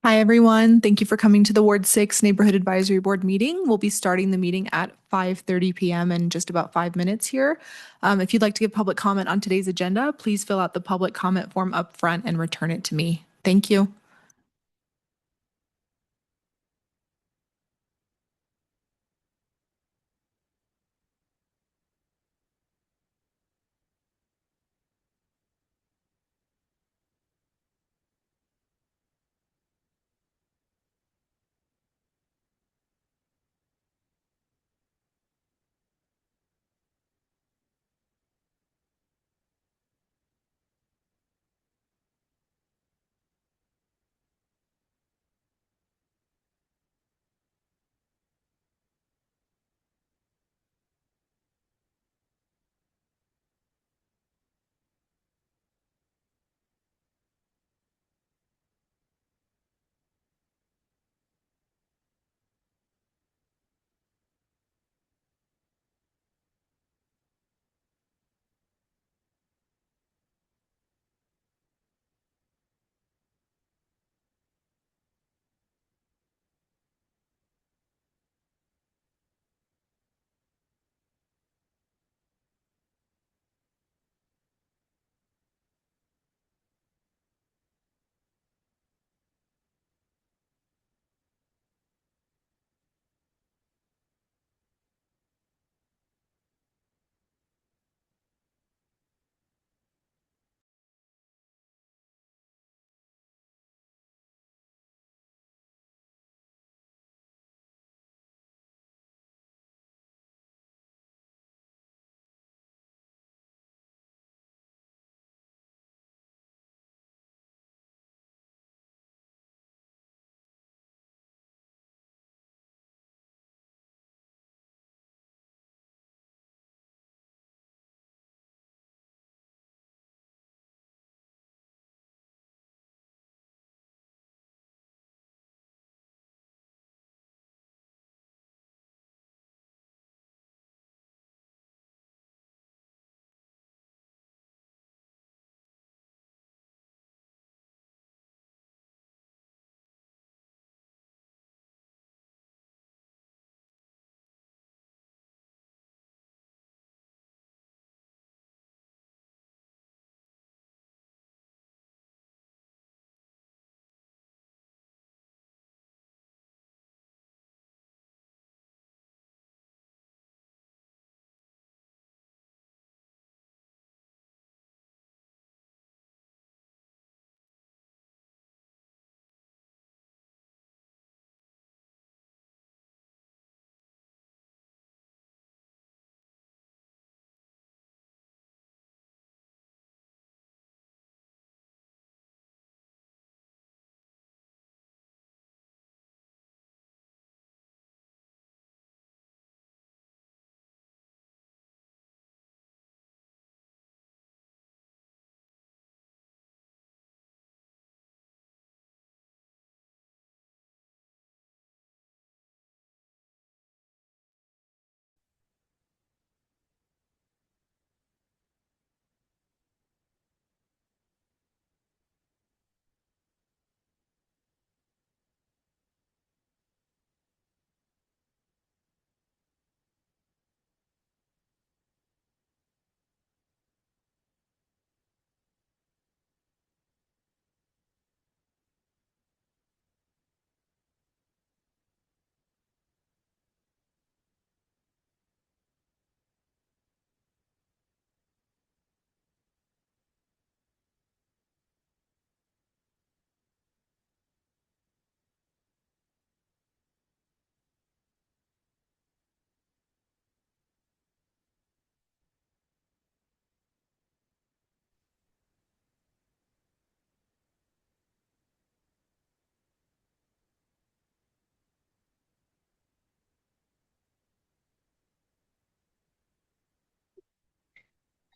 Hi, everyone. Thank you for coming to the Ward 6 Neighborhood Advisory Board meeting. We'll be starting the meeting at 5:30 p.m. in just about 5 minutes here. If you'd like to give public comment on today's agenda, please fill out the public comment form up front and return it to me. Thank you.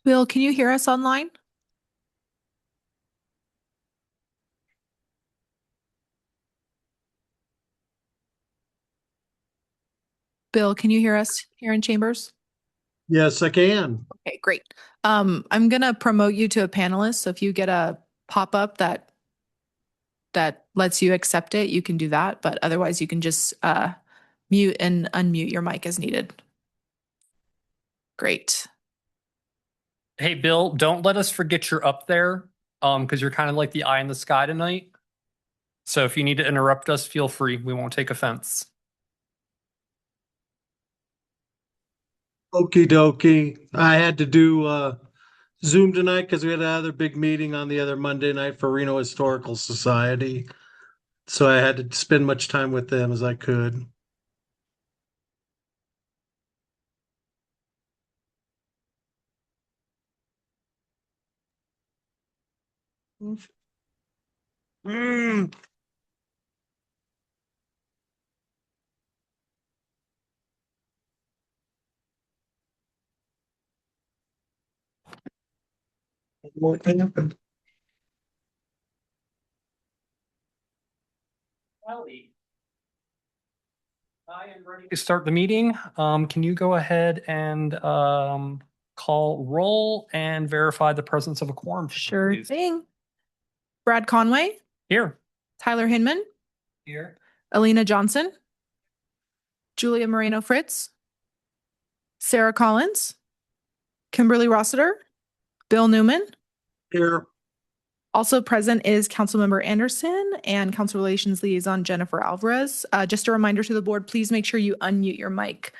Bill, can you hear us online? Bill, can you hear us here in chambers? Yes, I can. Okay, great. I'm gonna promote you to a panelist. So if you get a pop-up that that lets you accept it, you can do that. But otherwise, you can just mute and unmute your mic as needed. Great. Hey, Bill, don't let us forget you're up there, because you're kind of like the eye in the sky tonight. So if you need to interrupt us, feel free. We won't take offense. Okie dokie. I had to do Zoom tonight because we had another big meeting on the other Monday night for Reno Historical Society. So I had to spend much time with them as I could. Mm. More thing happened. I am ready to start the meeting. Can you go ahead and call roll and verify the presence of a quorum? Sure please? thing. Brad Conway, Here. Tyler Hinman, Here. Alina Johnson, Julia Moreno Fritz, Sarah Collins, Kimberly Rossiter, Bill Newman. Here. Also present is Councilmember Anderson and Council Relations Liaison Jennifer Alvarez. Just a reminder to the board, please make sure you unmute your mic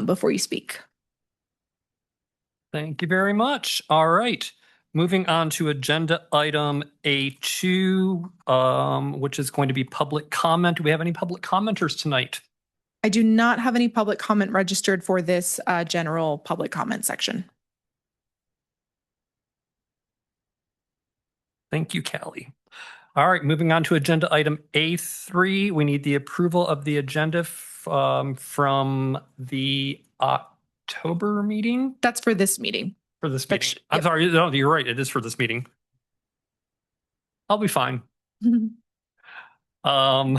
before you speak. Thank you very much. All right. Moving on to agenda item A2, which is going to be public comment. Do we have any public commenters tonight? I do not have any public comment registered for this general public comment section. Thank you, Callie. All right, moving on to agenda item A3. We need the approval of the agenda from the October meeting. That's for this meeting. For this meeting. I'm sorry. No, you're right. It is for this meeting. I'll be fine. All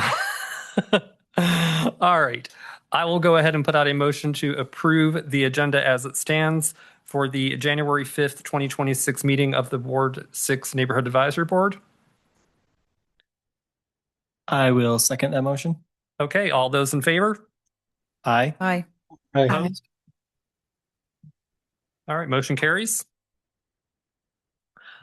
right. I will go ahead and put out a motion to approve the agenda as it stands for the January 5th, 2026 meeting of the Ward 6 Neighborhood Advisory Board. I will second that motion. Okay, all those in favor? Aye. Aye. Opposed? All right, motion carries.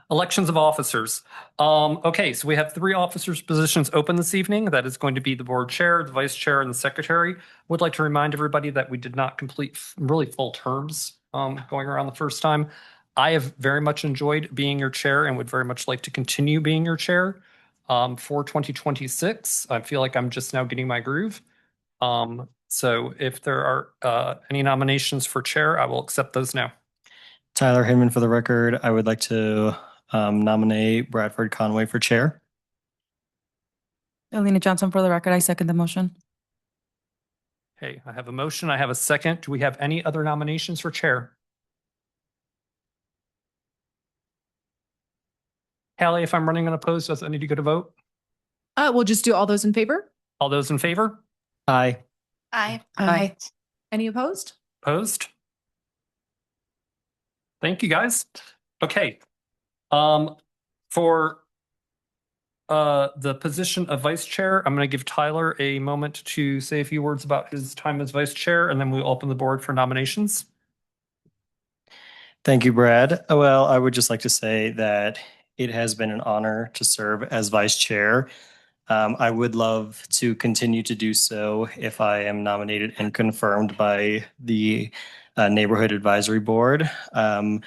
Elections of officers. Okay, so we have 3 officers' positions open this evening. That is going to be the board chair, the vice chair, and the secretary. Would like to remind everybody that we did not complete really full terms going around the first time. I have very much enjoyed being your chair and would very much like to continue being your chair for 2026. I feel like I'm just now getting my groove. So if there are any nominations for chair, I will accept those now. Tyler Hinman for the record. I would like to nominate Bradford Conway for chair. Alina Johnson for the record. I second the motion. Okay, I have a motion. I have a second. Do we have any other nominations for chair? Hallie, if I'm running unopposed, does I need to go to vote? We'll just do all those in favor. All those in favor? Aye. Aye. Aye. Any opposed? Opposed? Thank you, guys. Okay. For the position of vice chair, I'm going to give Tyler a moment to say a few words about his time as vice chair, and then we'll open the board for nominations. Thank you, Brad. Well, I would just like to say that it has been an honor to serve as vice chair. I would love to continue to do so if I am nominated and confirmed by the Neighborhood Advisory Board. It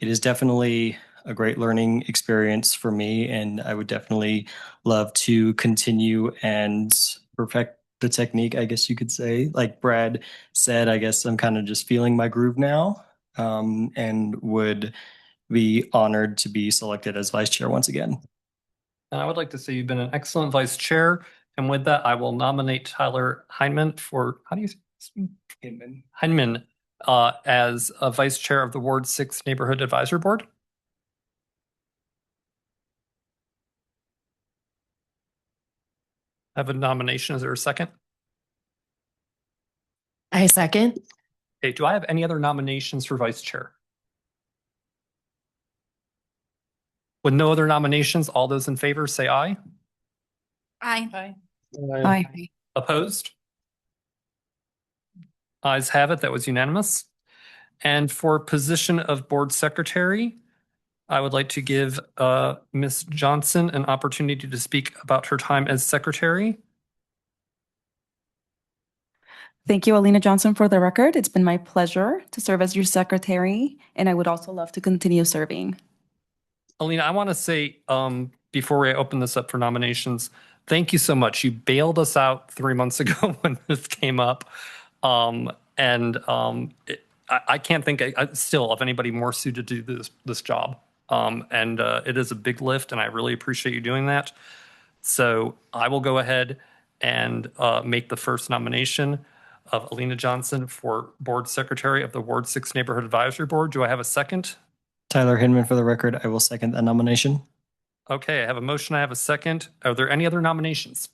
is definitely a great learning experience for me, and I would definitely love to continue and perfect the technique, I guess you could say. Like Brad said, I guess I'm kind of just feeling my groove now, and would be honored to be selected as vice chair once again. And I would like to say you've been an excellent vice chair. And with that, I will nominate Tyler Hinman for, how do you say his name? Hinman, as a vice chair of the Ward 6 Neighborhood Advisory Board. I have a nomination. Is there a second? I second. Okay, do I have any other nominations for vice chair? With no other nominations, all those in favor say aye. Aye. Aye. Opposed? Ayes have it. That was unanimous. And for position of board secretary, I would like to give Ms. Johnson an opportunity to speak about her time as secretary. Thank you, Alina Johnson. For the record, it's been my pleasure to serve as your secretary, and I would also love to continue serving. Alina, I want to say before I open this up for nominations, thank you so much. You bailed us out 3 months ago when this came up. I can't think still of anybody more suited to do this job. It is a big lift, and I really appreciate you doing that. So I will go ahead and make the first nomination of Alina Johnson for Board Secretary of the Ward 6 Neighborhood Advisory Board. Do I have a second? Tyler Hinman, for the record, I will second that nomination. Okay, I have a motion. I have a second. Are there any other nominations?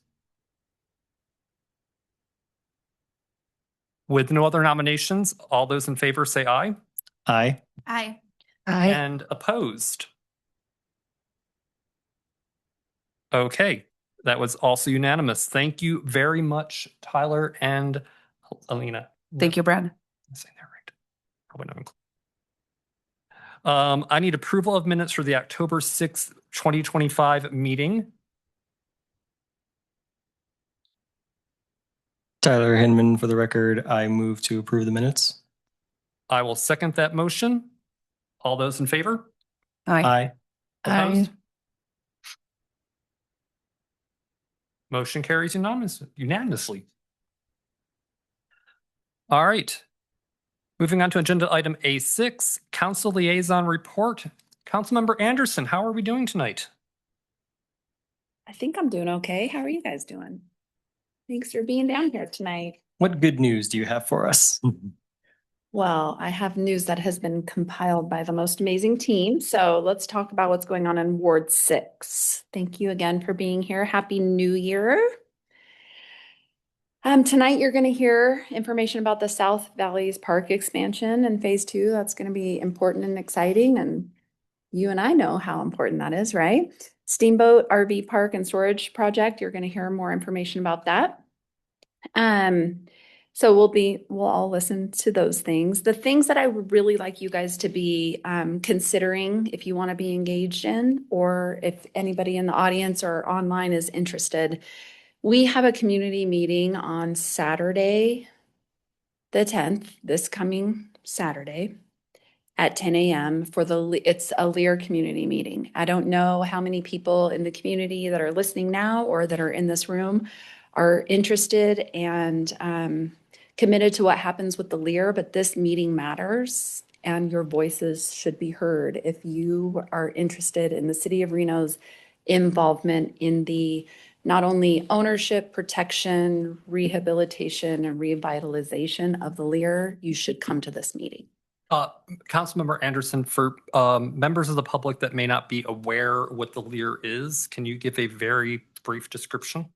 With no other nominations, all those in favor say aye. Aye. Aye. And opposed? Okay, that was also unanimous. Thank you very much, Tyler and Alina. Thank you, Brad. I'm saying that right. Probably not. I need approval of minutes for the October 6th, 2025 meeting. Tyler Hinman, for the record, I move to approve the minutes. I will second that motion. All those in favor? Aye. Opposed? Motion carries unanimously. All right. Moving on to agenda item A6, Council Liaison Report. Councilmember Anderson, how are we doing tonight? I think I'm doing okay. How are you guys doing? Thanks for being down here tonight. What good news do you have for us? Well, I have news that has been compiled by the most amazing team. So let's talk about what's going on in Ward 6. Thank you again for being here. Happy New Year. Tonight you're going to hear information about the South Valleys Park expansion and phase 2. That's going to be important and exciting. And you and I know how important that is, right? Steamboat RV Park and Storage Project. You're going to hear more information about that. So we'll all listen to those things. The things that I would really like you guys to be considering if you want to be engaged in, or if anybody in the audience or online is interested. We have a community meeting on Saturday, the 10th, this coming Saturday at 10 a.m. it's a Lear community meeting. I don't know how many people in the community that are listening now or that are in this room are interested and committed to what happens with the Lear, but this meeting matters and your voices should be heard if you are interested in the City of Reno's involvement in the not only ownership, protection, rehabilitation, and revitalization of the Lear. You should come to this meeting. Councilmember Anderson, for members of the public that may not be aware what the Lear is, can you give a very brief description?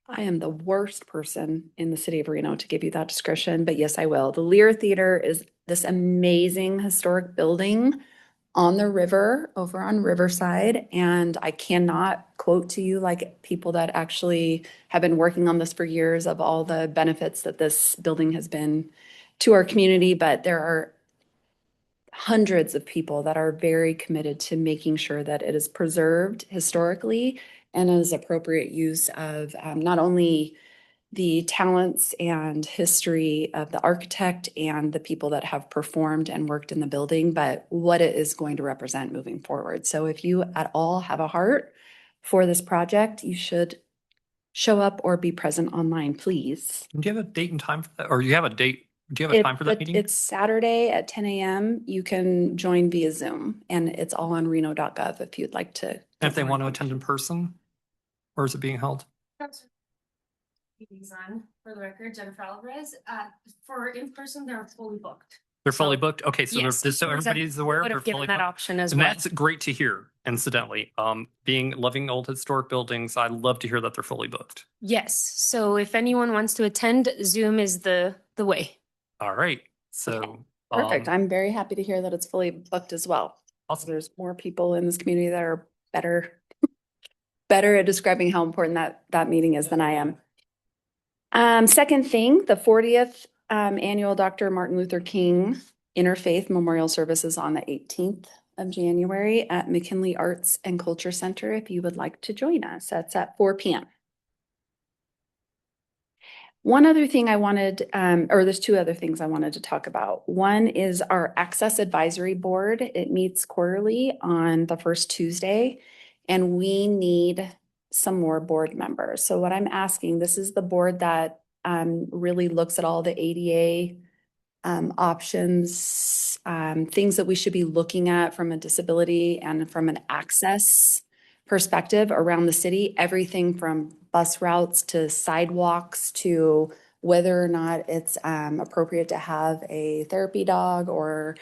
I am the worst person in the city of Reno to give you that description, but yes, I will. The Lear Theater is this amazing historic building on the river over on Riverside. And I cannot quote to you like people that actually have been working on this for years of all the benefits that this building has been to our community, but there are hundreds of people that are very committed to making sure that it is preserved historically and is appropriate use of not only the talents and history of the architect and the people that have performed and worked in the building, but what it is going to represent moving forward. So if you at all have a heart for this project, you should show up or be present online, please. Do you have a date and time for that? Or you have a date? Do you have a time for that meeting? It's Saturday at 10 a.m. You can join via Zoom and it's all on Reno.Gov if you'd like to. And if they want to attend in person, where is it being held? On for the record, Jennifer Alvarez. For in person, they're fully booked. They're fully booked. Okay, so Yes, so everybody's aware would they're have given fully that booked. option as And well. that's great to hear. Incidentally, loving old historic buildings, I love to hear that they're fully booked. Yes. So if anyone wants to attend, Zoom is the way. All right. So Perfect. I'm very happy to hear that it's fully booked as well. Also, there's more people in this community that are better better at describing how important that meeting is than I am. Second thing, the 40th annual Dr. Martin Luther King Interfaith Memorial Services on the 18th of January at McKinley Arts and Culture Center. If you would like to join us, that's at 4 p.m. One other thing I wanted, or there's two other things I wanted to talk about. One is our Access Advisory Board. It meets quarterly on the first Tuesday, and we need some more board members. So what I'm asking, this is the board that really looks at all the ADA options, things that we should be looking at from a disability and from an access perspective around the city, everything from bus routes to sidewalks to whether or not it's appropriate to have a therapy dog or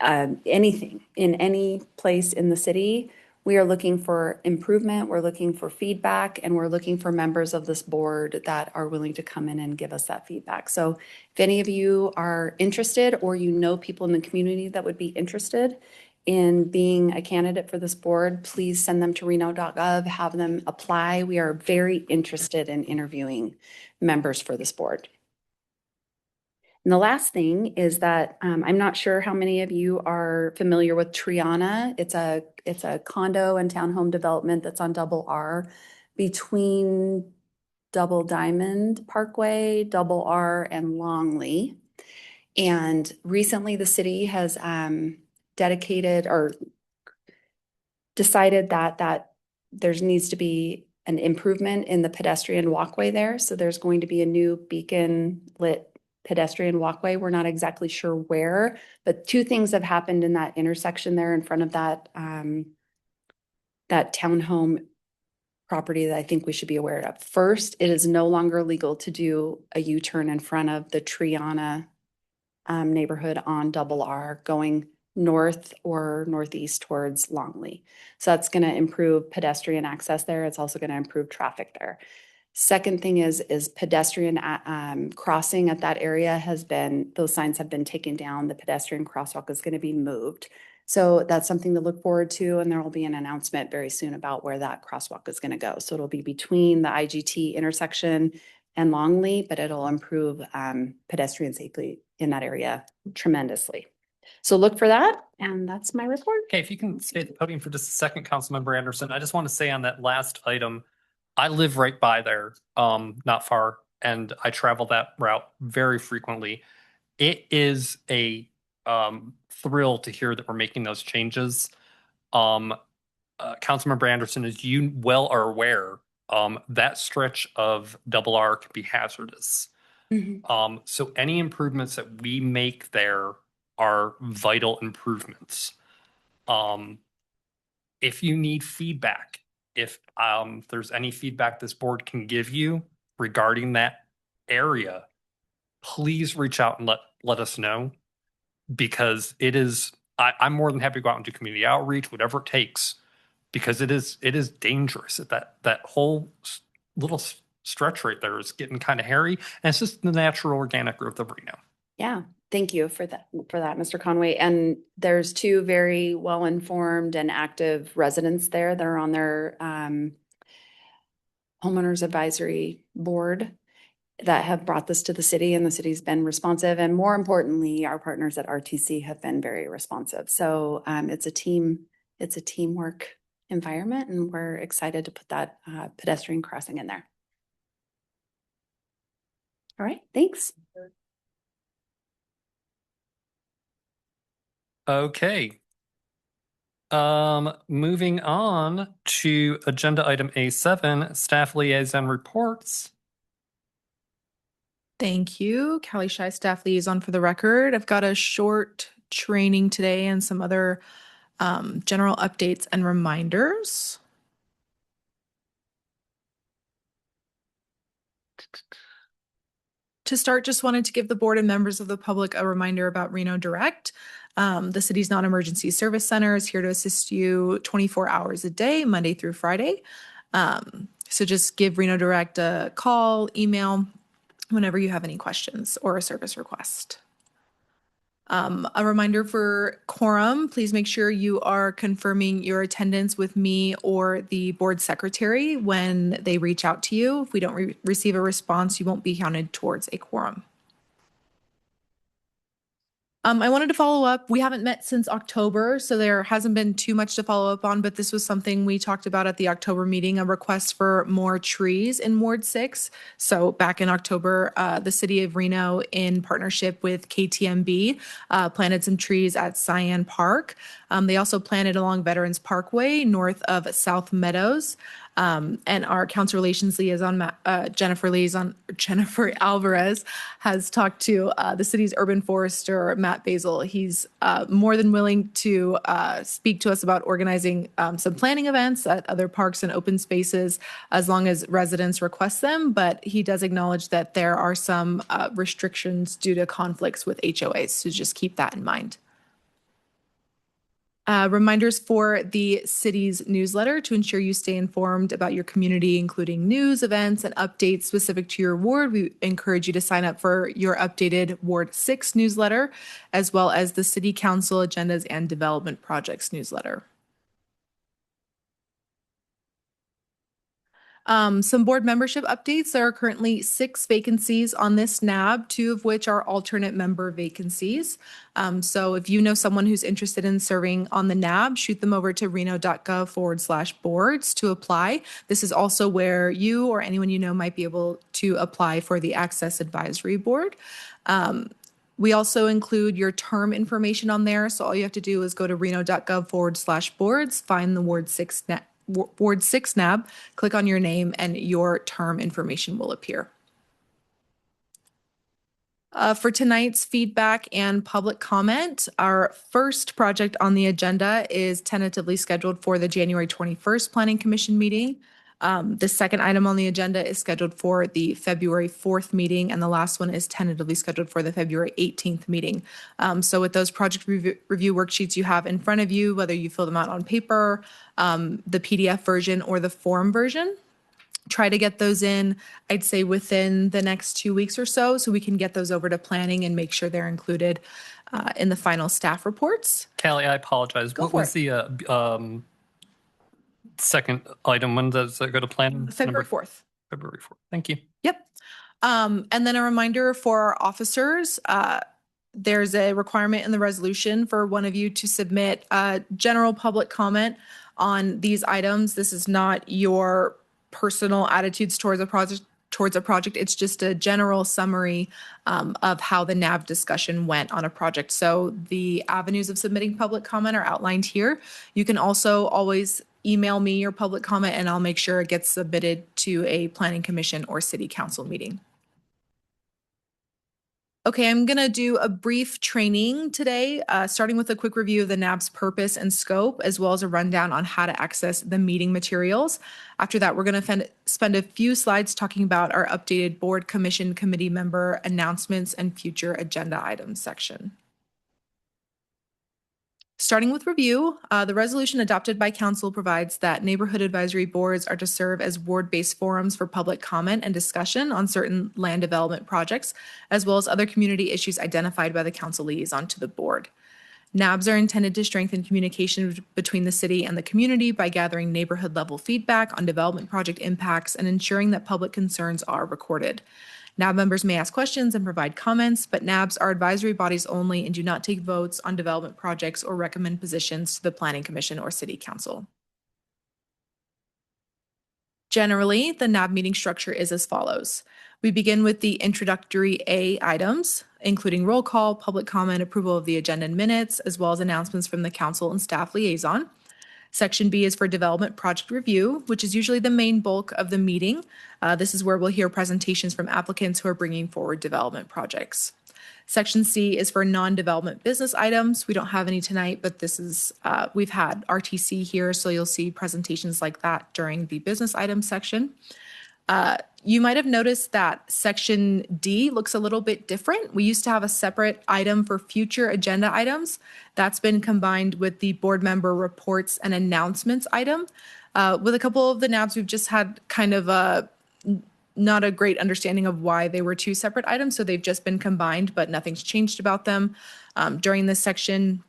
anything in any place in the city. We are looking for improvement, we're looking for feedback, and we're looking for members of this board that are willing to come in and give us that feedback. So if any of you are interested or you know people in the community that would be interested in being a candidate for this board, please send them to Reno.Gov, have them apply. We are very interested in interviewing members for this board. And the last thing is that I'm not sure how many of you are familiar with Triana. It's a condo and townhome development that's on Double R between Double Diamond Parkway, Double R, and Longley. And recently the city has dedicated or decided that there needs to be an improvement in the pedestrian walkway there. So there's going to be a new beacon lit pedestrian walkway. We're not exactly sure where, but two things have happened in that intersection there in front of that townhome property that I think we should be aware of. First, it is no longer legal to do a U-turn in front of the Triana neighborhood on Double R going north or northeast towards Longley. So that's going to improve pedestrian access there. It's also going to improve traffic there. Second thing is pedestrian crossing at that area those signs have been taken down. The pedestrian crosswalk is going to be moved. So that's something to look forward to. And there will be an announcement very soon about where that crosswalk is going to go. So it'll be between the IGT intersection and Longley, but it'll improve pedestrian safety in that area tremendously. So look for that. And that's my report. Okay, if you can stay at the podium for just a second, Councilmember Anderson, I just want to say on that last item, I live right by there, not far, and I travel that route very frequently. It is a thrill to hear that we're making those changes. Councilmember Anderson, as you well are aware, that stretch of Double R can be hazardous. So any improvements that we make there are vital improvements. If you need feedback, if there's any feedback this board can give you regarding that area, please reach out and let us know, because I'm more than happy to go out and do community outreach, whatever it takes, because it is dangerous. That whole little stretch right there is getting kind of hairy, and it's just the natural organic growth of Reno. Yeah, thank you for that, Mr. Conway. And there's two very well-informed and active residents there that are on their homeowners advisory board that have brought this to the city, and the city's been responsive. And more importantly, our partners at RTC have been very responsive. So it's a teamwork environment, and we're excited to put that pedestrian crossing in there. All right, thanks. Okay. Moving on to agenda item A7, staff liaison reports. Thank you. Callie Shai, staff liaison for the record. I've got a short training today and some other general updates and reminders. To start, just wanted to give the board and members of the public a reminder about Reno Direct. The city's non-emergency service center is here to assist you 24 hours a day, Monday through Friday. So just give Reno Direct a call, email, whenever you have any questions or a service request. A reminder for quorum, please make sure you are confirming your attendance with me or the board secretary when they reach out to you. If we don't receive a response, you won't be counted towards a quorum. I wanted to follow up. We haven't met since October, so there hasn't been too much to follow up on, but this was something we talked about at the October meeting, a request for more trees in Ward 6. So back in October, the city of Reno, in partnership with KTMB, planted some trees at Cyan Park. They also planted along Veterans Parkway north of South Meadows. And our council relations liaison, Jennifer Alvarez, has talked to the city's urban forester, Matt Basil. He's more than willing to speak to us about organizing some planning events at other parks and open spaces as long as residents request them. But he does acknowledge that there are some restrictions due to conflicts with HOAs, so just keep that in mind. Reminders for the city's newsletter to ensure you stay informed about your community, including news, events, and updates specific to your ward. We encourage you to sign up for your updated Ward 6 newsletter, as well as the City Council Agendas and Development Projects newsletter. Some board membership updates. There are currently 6 vacancies on this NAB, 2 of which are alternate member vacancies. So if you know someone who's interested in serving on the NAB, shoot them over to Reno.Gov/boards to apply. This is also where you or anyone you know might be able to apply for the Access Advisory Board. We also include your term information on there. So all you have to do is go to Reno.Gov/boards, find the Ward 6 NAB, click on your name, and your term information will appear. For tonight's feedback and public comment, our first project on the agenda is tentatively scheduled for the January 21st Planning Commission meeting. The second item on the agenda is scheduled for the February 4th meeting, and the last one is tentatively scheduled for the February 18th meeting. So with those project review worksheets you have in front of you, whether you fill them out on paper, the PDF version or the form version, try to get those in, I'd say within the next 2 weeks or so we can get those over to planning and make sure they're included in the final staff reports. Callie, I apologize. Go What for was the second item? When does that go to planning? February 4th. February 4th. Thank you. Yep. And then a reminder for our officers, there's a requirement in the resolution for one of you to submit a general public comment on these items. This is not your personal attitudes towards a project. It's just a general summary of how the NAB discussion went on a project. So the avenues of submitting public comment are outlined here. You can also always email me your public comment and I'll make sure it gets submitted to a planning commission or city council meeting. Okay, I'm going to do a brief training today, starting with a quick review of the NAB's purpose and scope, as well as a rundown on how to access the meeting materials. After that, we're going to spend a few slides talking about our updated board, commission, committee member announcements and future agenda items section. Starting with review, the resolution adopted by council provides that neighborhood advisory boards are to serve as ward-based forums for public comment and discussion on certain land development projects, as well as other community issues identified by the council liaison to the board. NABs are intended to strengthen communication between the city and the community by gathering neighborhood-level feedback on development project impacts and ensuring that public concerns are recorded. NAB members may ask questions and provide comments, but NABs are advisory bodies only and do not take votes on development projects or recommend positions to the Planning Commission or City Council. Generally, the NAB meeting structure is as follows. We begin with the introductory A items, including roll call, public comment, approval of the agenda and minutes, as well as announcements from the council and staff liaison. Section B is for development project review, which is usually the main bulk of the meeting. This is where we'll hear presentations from applicants who are bringing forward development projects. Section C is for non-development business items. We don't have any tonight, but this is, we've had RTC here, so you'll see presentations like that during the business items section. You might have noticed that section D looks a little bit different. We used to have a separate item for future agenda items. That's been combined with the board member reports and announcements item. With a couple of the NABs, we've just had kind of not a great understanding of why they were two separate items, so they've just been combined, but nothing's changed about them. During this section,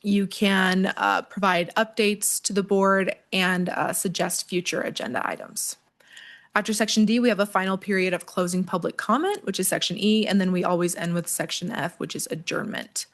you can provide updates to the board and suggest future agenda items. After section D, we have a final period of closing public comment, which is section E, and then we always end with section F, which is adjournment.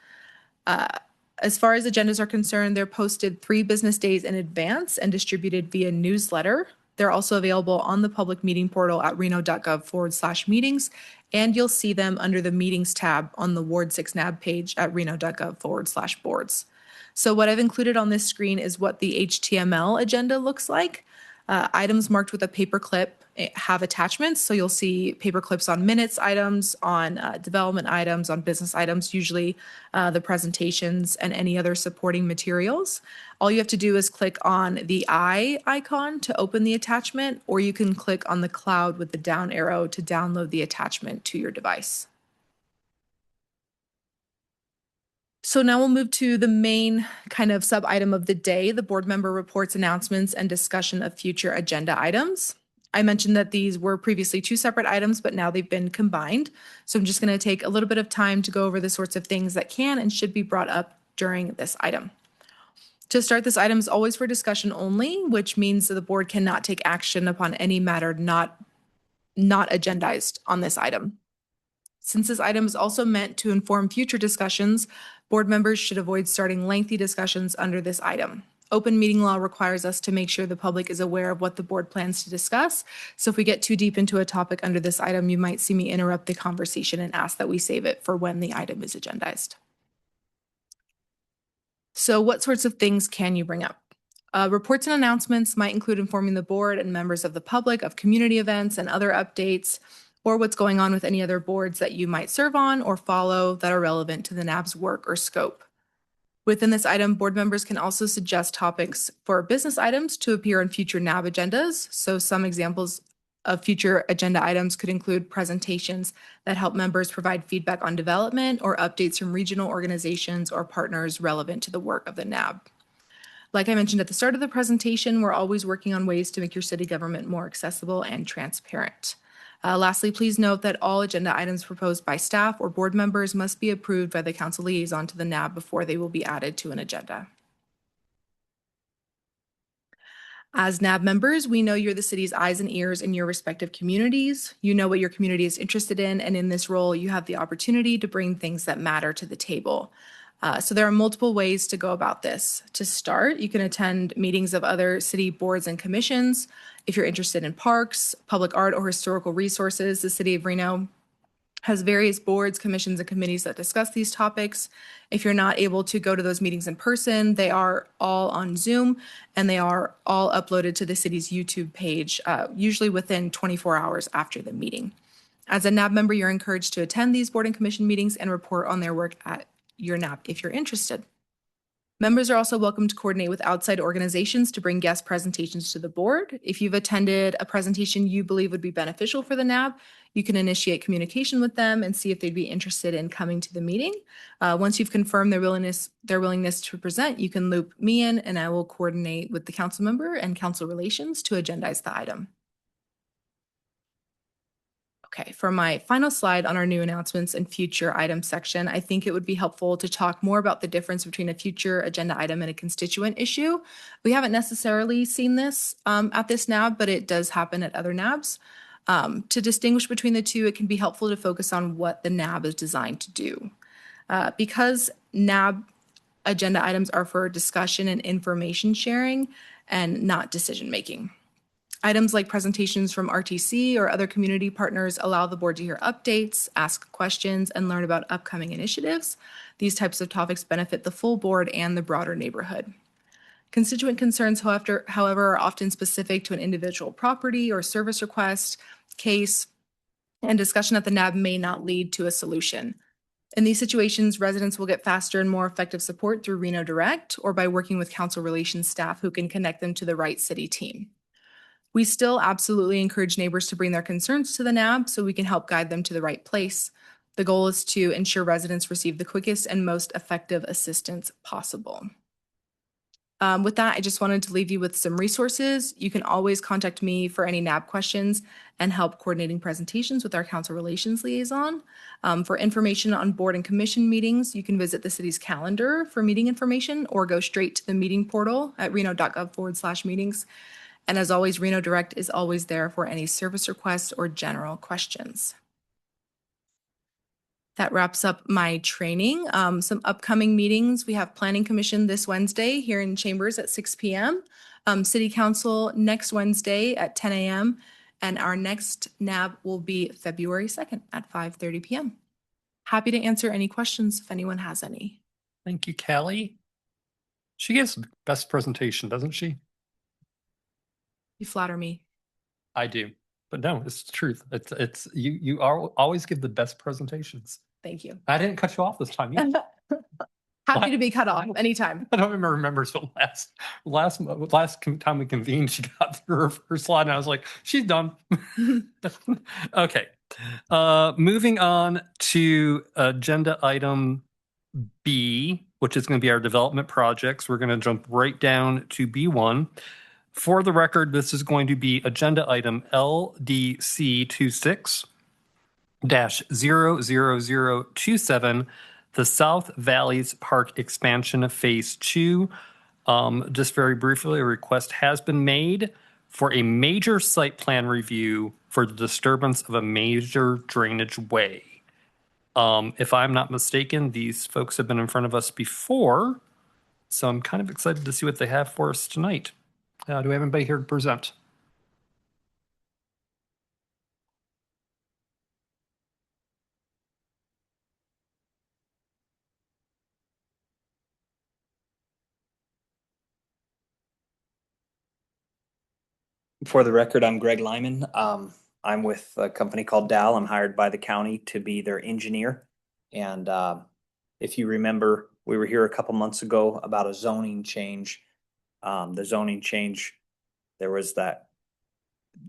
As far as agendas are concerned, they're posted 3 business days in advance and distributed via newsletter. They're also available on the public meeting portal at Reno.Gov/meetings, and you'll see them under the meetings tab on the Ward 6 NAB page at Reno.Gov/boards. So what I've included on this screen is what the HTML agenda looks like. Items marked with a paper clip have attachments. So you'll see paper clips on minutes items, on development items, on business items, usually the presentations and any other supporting materials. All you have to do is click on the eye icon to open the attachment, or you can click on the cloud with the down arrow to download the attachment to your device. So now we'll move to the main kind of sub-item of the day, the board member reports, announcements, and discussion of future agenda items. I mentioned that these were previously 2 separate items, but now they've been combined. So I'm just going to take a little bit of time to go over the sorts of things that can and should be brought up during this item. To start, this item is always for discussion only, which means that the board cannot take action upon any matter not agendized on this item. Since this item is also meant to inform future discussions, board members should avoid starting lengthy discussions under this item. Open meeting law requires us to make sure the public is aware of what the board plans to discuss. So if we get too deep into a topic under this item, you might see me interrupt the conversation and ask that we save it for when the item is agendized. So what sorts of things can you bring up? Reports and announcements might include informing the board and members of the public of community events and other updates, or what's going on with any other boards that you might serve on or follow that are relevant to the NAB's work or scope. Within this item, board members can also suggest topics for business items to appear in future NAB agendas. So some examples of future agenda items could include presentations that help members provide feedback on development or updates from regional organizations or partners relevant to the work of the NAB. Like I mentioned at the start of the presentation, we're always working on ways to make your city government more accessible and transparent. Lastly, please note that all agenda items proposed by staff or board members must be approved by the council liaison to the NAB before they will be added to an agenda. As NAB members, we know you're the city's eyes and ears in your respective communities. You know what your community is interested in, and in this role, you have the opportunity to bring things that matter to the table. So there are multiple ways to go about this. To start, you can attend meetings of other city boards and commissions. If you're interested in parks, public art, or historical resources, the city of Reno has various boards, commissions, and committees that discuss these topics. If you're not able to go to those meetings in person, they are all on Zoom, and they are all uploaded to the city's YouTube page, usually within 24 hours after the meeting. As a NAB member, you're encouraged to attend these board and commission meetings and report on their work at your NAB if you're interested. Members are also welcome to coordinate with outside organizations to bring guest presentations to the board. If you've attended a presentation you believe would be beneficial for the NAB, you can initiate communication with them and see if they'd be interested in coming to the meeting. Once you've confirmed their willingness to present, you can loop me in and I will coordinate with the council member and council relations to agendize the item. Okay, for my final slide on our new announcements and future items section, I think it would be helpful to talk more about the difference between a future agenda item and a constituent issue. We haven't necessarily seen this at this NAB, but it does happen at other NABs. To distinguish between the two, it can be helpful to focus on what the NAB is designed to do. Because NAB agenda items are for discussion and information sharing and not decision making. Items like presentations from RTC or other community partners allow the board to hear updates, ask questions, and learn about upcoming initiatives. These types of topics benefit the full board and the broader neighborhood. Constituent concerns, however, are often specific to an individual property or service request, case, and discussion at the NAB may not lead to a solution. In these situations, residents will get faster and more effective support through Reno Direct or by working with council relations staff who can connect them to the right city team. We still absolutely encourage neighbors to bring their concerns to the NAB so we can help guide them to the right place. The goal is to ensure residents receive the quickest and most effective assistance possible. With that, I just wanted to leave you with some resources. You can always contact me for any NAB questions and help coordinating presentations with our council relations liaison. For information on board and commission meetings, you can visit the city's calendar for meeting information or go straight to the meeting portal at Reno.Gov/meetings. And as always, Reno Direct is always there for any service requests or general questions. That wraps up my training. Some upcoming meetings. We have Planning Commission this Wednesday here in Chambers at 6 p.m. City Council next Wednesday at 10 a.m. And our next NAB will be February 2nd at 5:30 p.m. Happy to answer any questions if anyone has any. Thank you, Callie. She gives the best presentation, doesn't she? You flatter me. I do, but no, it's the truth. It's you are always give the best presentations. Thank you. I didn't cut you off this time. You Happy to be cut off anytime. I don't even remember. So last time we convened, she got through her first slide, and I was like, "She's done." Okay, moving on to agenda item B, which is going to be our development projects. We're going to jump right down to B1. For the record, this is going to be agenda item LDC 26-00027, the South Valleys Park Expansion Phase 2. Just very briefly, a request has been made for a major site plan review for the disturbance of a major drainage way. If I'm not mistaken, these folks have been in front of us before, so I'm kind of excited to see what they have for us tonight. Do we have anybody here to present? For the record, I'm Greg Lyman. I'm with a company called Dow. I'm hired by the county to be their engineer. And if you remember, we were here a couple months ago about a zoning change. The zoning change, there was that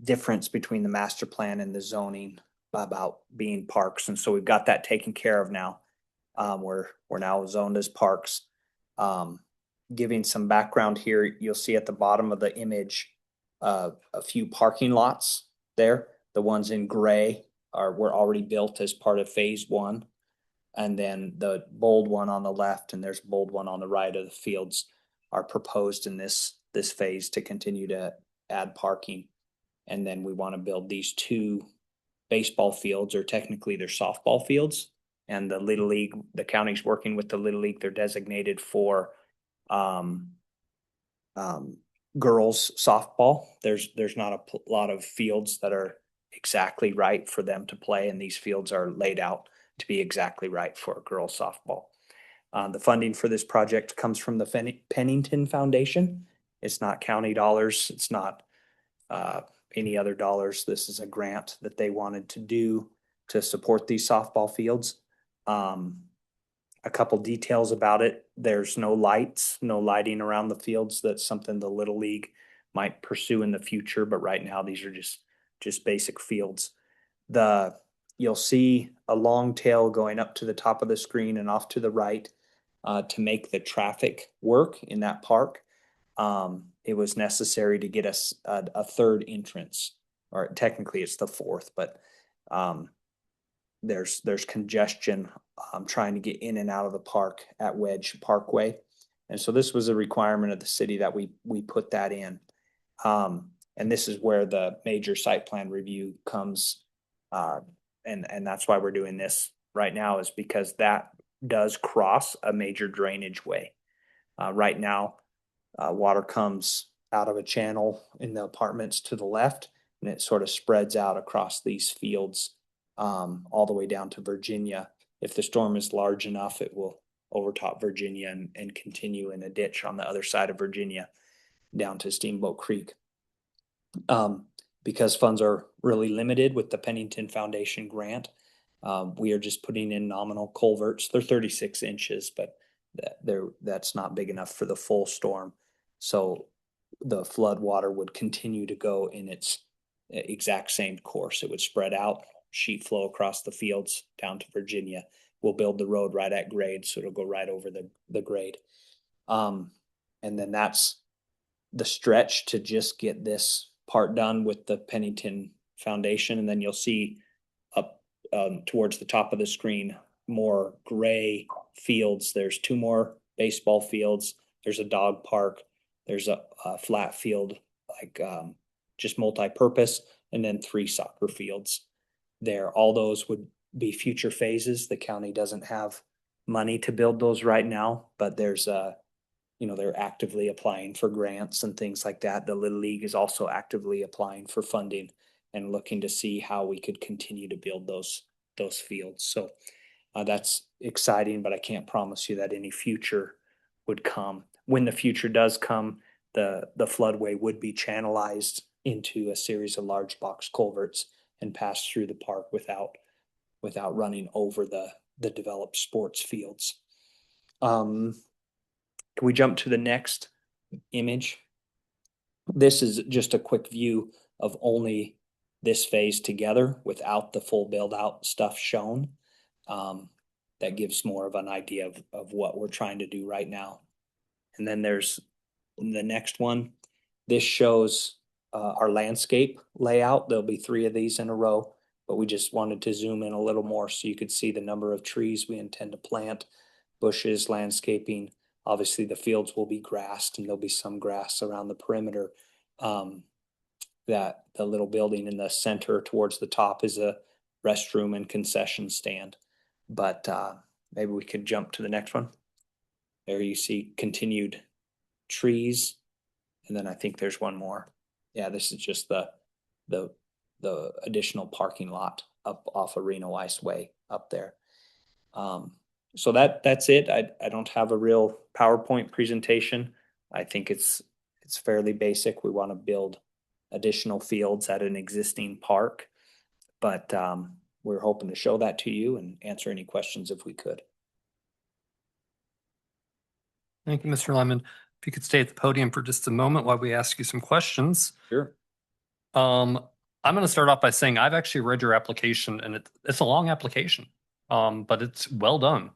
difference between the master plan and the zoning about being parks. And so we've got that taken care of now. We're now zoned as parks. Giving some background here, you'll see at the bottom of the image a few parking lots there. The ones in gray were already built as part of phase 1. And then the bold one on the left and there's a bold one on the right of the fields are proposed in this phase to continue to add parking. And then we want to build these 2 baseball fields, or technically they're softball fields. And the Little League, the county's working with the Little League. They're designated for girls softball. There's not a lot of fields that are exactly right for them to play, and these fields are laid out to be exactly right for girls softball. The funding for this project comes from the Pennington Foundation. It's not county dollars. It's not any other dollars. This is a grant that they wanted to do to support these softball fields. A couple details about it. There's no lighting around the fields. That's something the Little League might pursue in the future, but right now these are just basic fields. You'll see a long tail going up to the top of the screen and off to the right to make the traffic work in that park. It was necessary to get us a 3rd entrance, or technically it's the 4th, but there's congestion trying to get in and out of the park at Wedge Parkway. And so this was a requirement of the city that we put that in. And this is where the major site plan review comes. And that's why we're doing this right now, is because that does cross a major drainage way. Right now, water comes out of a channel in the apartments to the left, and it sort of spreads out across these fields all the way down to Virginia. If the storm is large enough, it will overtop Virginia and continue in a ditch on the other side of Virginia down to Steamboat Creek. Because funds are really limited with the Pennington Foundation grant, we are just putting in nominal culverts. They're 36 inches, but that's not big enough for the full storm. So the flood water would continue to go in its exact same course. It would spread out, sheet flow across the fields down to Virginia. We'll build the road right at grade, so it'll go right over the grade. And then that's the stretch to just get this part done with the Pennington Foundation. And then you'll see up towards the top of the screen, more gray fields. There's 2 more baseball fields. There's a dog park. There's a flat field, like just multi-purpose, and then 3 soccer fields there. All those would be future phases. The county doesn't have money to build those right now, but there's they're actively applying for grants and things like that. The Little League is also actively applying for funding and looking to see how we could continue to build those fields. So that's exciting, but I can't promise you that any future would come. When the future does come, the floodway would be channelized into a series of large box culverts and pass through the park without running over the developed sports fields. Can we jump to the next image? This is just a quick view of only this phase together without the full build out stuff shown. That gives more of an idea of what we're trying to do right now. And then there's the next one. This shows our landscape layout. There'll be 3 of these in a row, but we just wanted to zoom in a little more so you could see the number of trees we intend to plant, bushes, landscaping. Obviously, the fields will be grassed, and there'll be some grass around the perimeter. That the little building in the center towards the top is a restroom and concession stand. But maybe we could jump to the next one. There you see continued trees, and then I think there's one more. Yeah, this is just the additional parking lot up off of Reno Ice Way up there. So that's it. I don't have a real PowerPoint presentation. I think it's fairly basic. We want to build additional fields at an existing park, but we're hoping to show that to you and answer any questions if we could. Thank you, Mr. Lemon. If you could stay at the podium for just a moment while we ask you some questions. Sure. I'm going to start off by saying I've actually read your application, and it's a long application, but it's well done.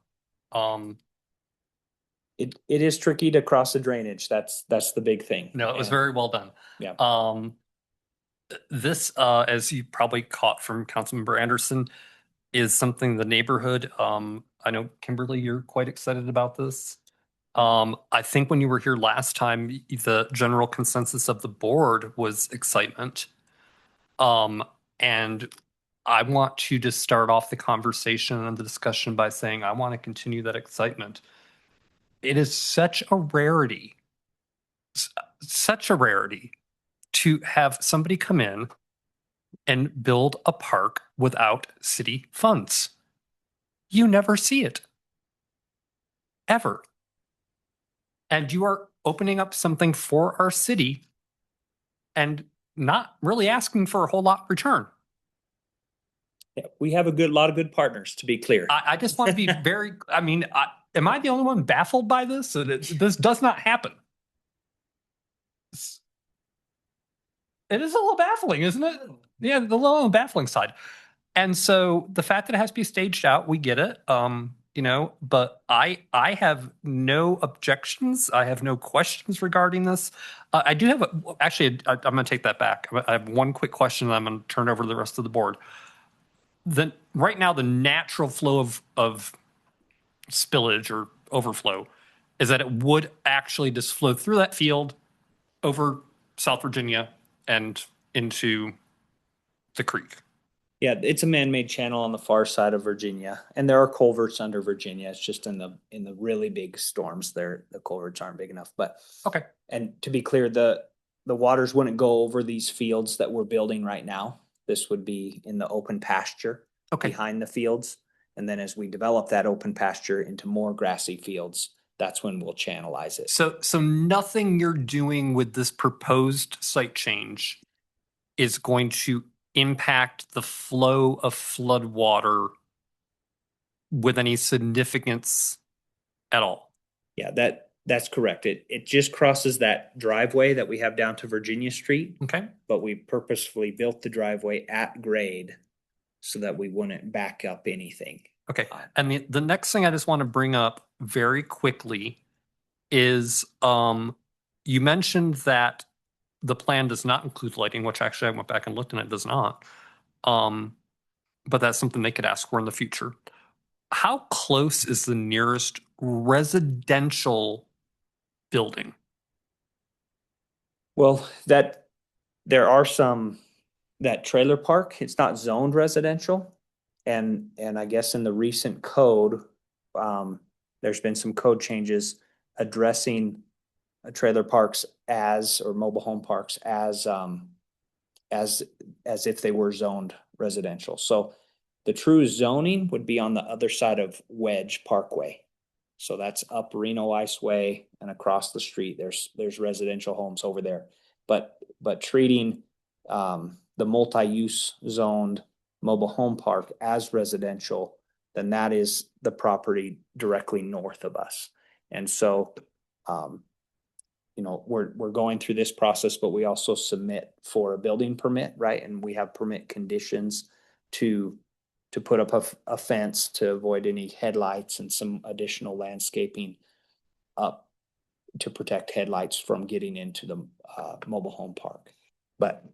It is tricky to cross the drainage. That's the big thing. No, it was very well done. Yeah. This, as you probably caught from Councilmember Anderson, is something the neighborhood, I know Kimberly, you're quite excited about this. I think when you were here last time, the general consensus of the board was excitement. And I want you to start off the conversation and the discussion by saying, I want to continue that excitement. It is such a rarity to have somebody come in and build a park without city funds. You never see it. Ever. And you are opening up something for our city and not really asking for a whole lot in return. Yeah, we have a lot of good partners, to be clear. I just want to be very, am I the only one baffled by this? This does not happen. It is a little baffling, isn't it? Yeah, the little on the baffling side. And so the fact that it has to be staged out, we get it. But I have no objections. I have no questions regarding this. I do have I'm going to take that back. I have one quick question, and I'm going to turn over to the rest of the board. Right now, the natural flow of spillage or overflow is that it would actually just flow through that field over South Virginia and into the creek. Yeah, it's a man-made channel on the far side of Virginia, and there are culverts under Virginia. It's just in the really big storms there, the culverts aren't big enough. But okay. And to be clear, the waters wouldn't go over these fields that we're building right now. This would be in the open pasture behind the fields, and then as we develop that open pasture into more grassy fields, that's when we'll channelize it. So nothing you're doing with this proposed site change is going to impact the flow of flood water with any significance at all. Yeah, that's correct. It just crosses that driveway that we have down to Virginia Street. Okay. But we purposefully built the driveway at grade so that we wouldn't back up anything. Okay. And the next thing I just want to bring up very quickly is you mentioned that the plan does not include lighting, which actually I went back and looked and it does not. But that's something they could ask for in the future. How close is the nearest residential building? Well, there are some, that trailer park, it's not zoned residential. And I guess in the recent code, there's been some code changes addressing trailer parks or mobile home parks as if they were zoned residential. So the true zoning would be on the other side of Wedge Parkway. So that's up Reno Iceway and across the street. There's residential homes over there. But treating the multi-use zoned mobile home park as residential, then that is the property directly north of us. And so we're going through this process, but we also submit for a building permit, right? And we have permit conditions to put up a fence to avoid any headlights and some additional landscaping up to protect headlights from getting into the mobile home park. But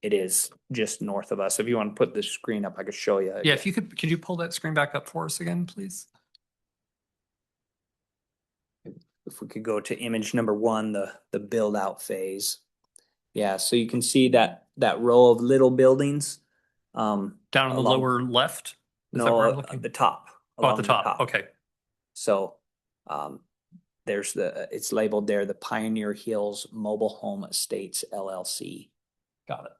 it is just north of us. If you want to put the screen up, I could show you. Yeah, if you could you pull that screen back up for us again, please? If we could go to image number 1, the build out phase. Yeah, so you can see that row of little buildings. Down in the lower left? Is that where I'm looking? The top. Oh, at the along top. Okay. So it's labeled there, the Pioneer Hills Mobile Home Estates LLC. Got it.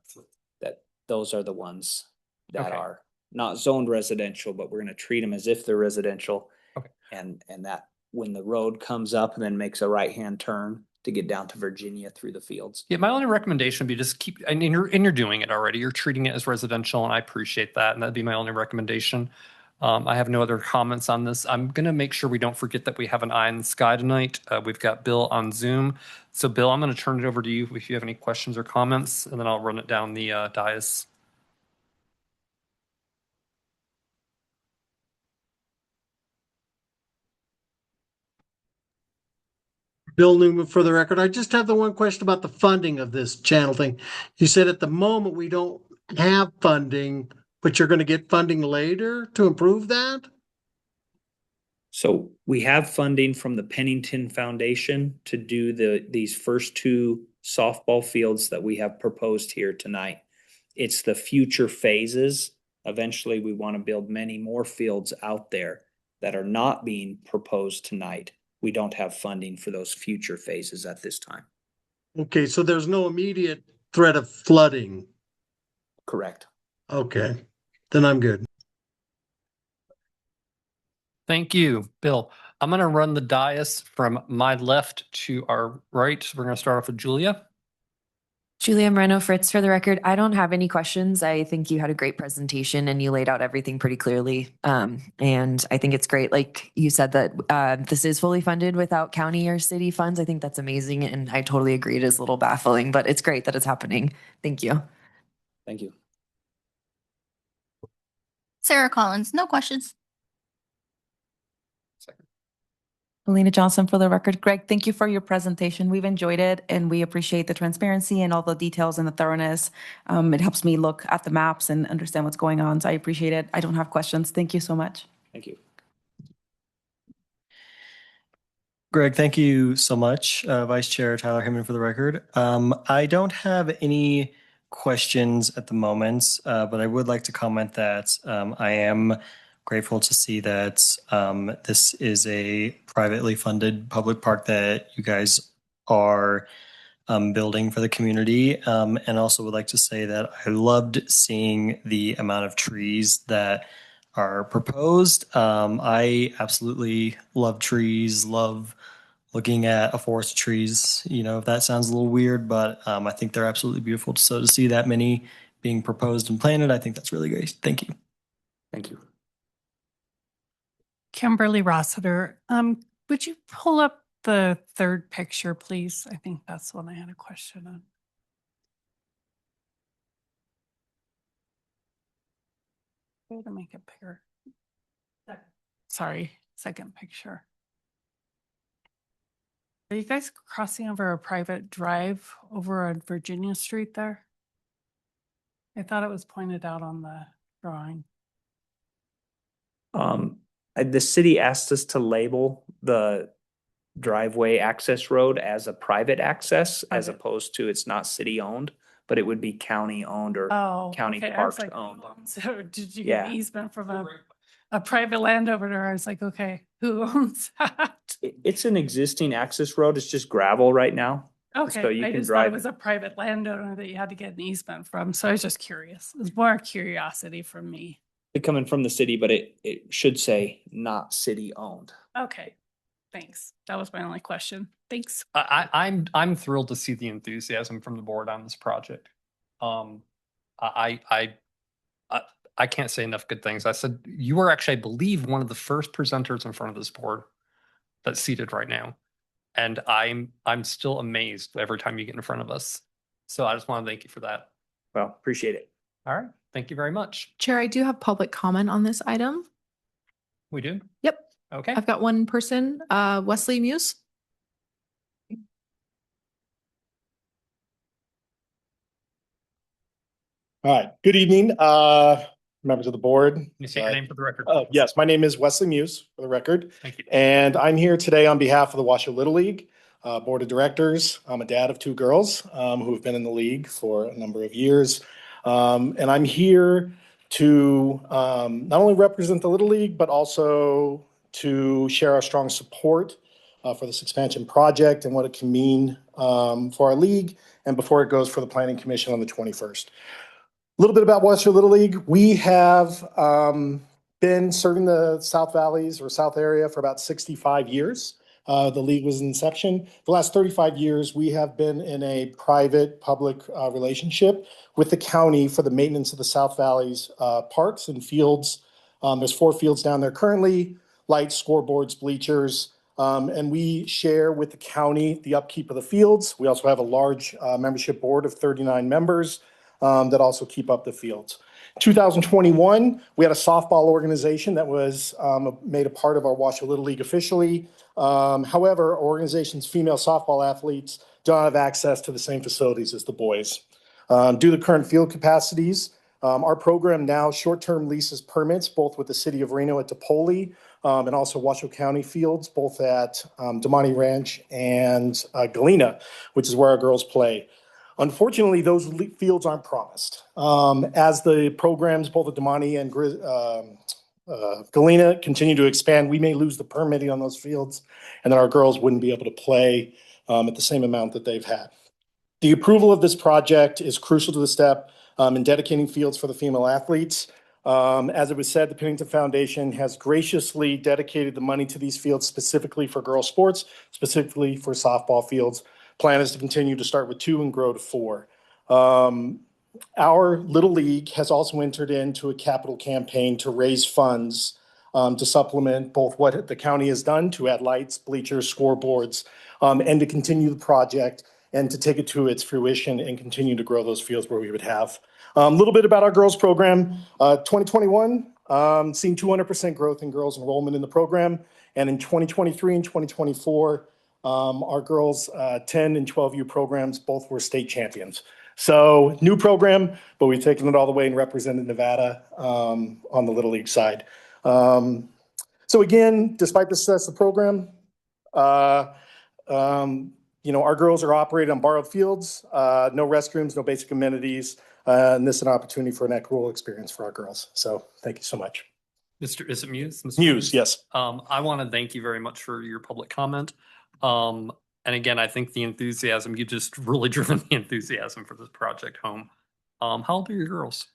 Those are the ones that Okay. are not zoned residential, but we're going to treat them as if they're residential. Okay. And that when the road comes up and then makes a right-hand turn to get down to Virginia through the fields. Yeah, my only recommendation would be just keep, and you're doing it already. You're treating it as residential, and I appreciate that. And that'd be my only recommendation. I have no other comments on this. I'm going to make sure we don't forget that we have an eye in the sky tonight. We've got Bill on Zoom. So, Bill, I'm going to turn it over to you if you have any questions or comments, and then I'll run it down the dais. Bill Newman for the record. I just have the one question about the funding of this channel thing. You said at the moment we don't have funding, but you're going to get funding later to improve that? So we have funding from the Pennington Foundation to do these first 2 softball fields that we have proposed here tonight. It's the future phases. Eventually, we want to build many more fields out there that are not being proposed tonight. We don't have funding for those future phases at this time. Okay, so there's no immediate threat of flooding. Correct. Okay, then I'm good. Thank you, Bill. I'm going to run the dais from my left to our right. We're going to start off with Julia. Julia Moreno Fritz, for the record, I don't have any questions. I think you had a great presentation and you laid out everything pretty clearly. And I think it's great. Like you said that this is fully funded without county or city funds. I think that's amazing. And I totally agree. It is a little baffling, but it's great that it's happening. Thank you. Thank you. Sarah Collins, no questions. Alina Johnson for the record. Greg, thank you for your presentation. We've enjoyed it and we appreciate the transparency and all the details and the thoroughness. It helps me look at the maps and understand what's going on. So I appreciate it. I don't have questions. Thank you so much. Thank you. Greg, thank you so much. Vice Chair Tyler Hinman for the record. I don't have any questions at the moment, but I would like to comment that I am grateful to see that this is a privately funded public park that you guys are building for the community. And also would like to say that I loved seeing the amount of trees that are proposed. I absolutely love trees, love looking at a forest of trees. You know, if that sounds a little weird, but I think they're absolutely beautiful. So to see that many being proposed and planted, I think that's really great. Thank you. Thank you. Kimberly Rossiter, would you pull up the 3rd picture, please? I think that's the one I had a question on. Way to make it bigger. Sorry, 2nd picture. Are you guys crossing over a private drive over on Virginia Street there? I thought it was pointed out on the drawing. The city asked us to label the driveway access road as a private access as Private. opposed to it's not city owned, but it would be county owned or Oh, county okay. I park was like, owned. so did you Yeah. get an easement from a private landowner? I was like, okay, who owns that? It's an existing access road. It's just gravel right now. So Okay, you I can just thought it drive was a private landowner that you had to get an easement from, so I was just curious. It was more curiosity from me. it coming from the city, but it should say not city owned. Okay, thanks. That was my only question. Thanks. I'm thrilled to see the enthusiasm from the board on this project. I I can't say enough good things. I said you are actually, I believe, one of the first presenters in front of this board that's seated right now, and I'm still amazed every time you get in front of us. So I just want to thank you for that. Well, appreciate it. All right, thank you very much. Chair, I do have public comment on this item. We do. Yep. Okay. I've got one person, Wesley Muse. All right. Good evening, members of the board. Can you say your name for the record? Yes, my name is Wesley Muse, for the record. Thank you. And I'm here today on behalf of the Washoe Little League Board of Directors. I'm a dad of two girls who have been in the league for a number of years. And I'm here to not only represent the Little League, but also to share our strong support for this expansion project and what it can mean for our league and before it goes for the Planning Commission on the 21st. A little bit about Washoe Little League. We have been serving the South Valleys or South area for about 65 years. The league was in inception. The last 35 years, we have been in a private-public relationship with the county for the maintenance of the South Valleys parks and fields. There's 4 fields down there currently, lights, scoreboards, bleachers, and we share with the county the upkeep of the fields. We also have a large membership board of 39 members that also keep up the fields. 2021, we had a softball organization that was made a part of our Washoe Little League officially. However, our organization's female softball athletes don't have access to the same facilities as the boys. Due to current field capacities, our program now short-term leases permits both with the city of Reno at DePoli and also Washoe County fields, both at Damani Ranch and Galena, which is where our girls play. Unfortunately, those fields aren't promised. As the programs, both at Damani and Galena, continue to expand, we may lose the permitting on those fields, and then our girls wouldn't be able to play at the same amount that they've had. The approval of this project is crucial to the step in dedicating fields for the female athletes. As it was said, the Pennington Foundation has graciously dedicated the money to these fields specifically for girls' sports, specifically for softball fields. Plan is to continue to start with 2 and grow to 4. Our Little League has also entered into a capital campaign to raise funds to supplement both what the county has done to add lights, bleachers, scoreboards, and to continue the project and to take it to its fruition and continue to grow those fields where we would have. A little bit about our girls program. 2021, seeing 200% growth in girls enrollment in the program. And in 2023 and 2024, our girls' 10 and 12U programs both were state champions. So new program, but we've taken it all the way and represented Nevada on the Little League side. So again, despite the success of the program, our girls are operated on borrowed fields, no restrooms, no basic amenities, and this is an opportunity for an equitable experience for our girls. So thank you so much. Is it Muse? Mr. Muse, yes. I want to thank you very much for your public comment. And again, I think the enthusiasm, you just really driven the enthusiasm for this project home. How old are your girls?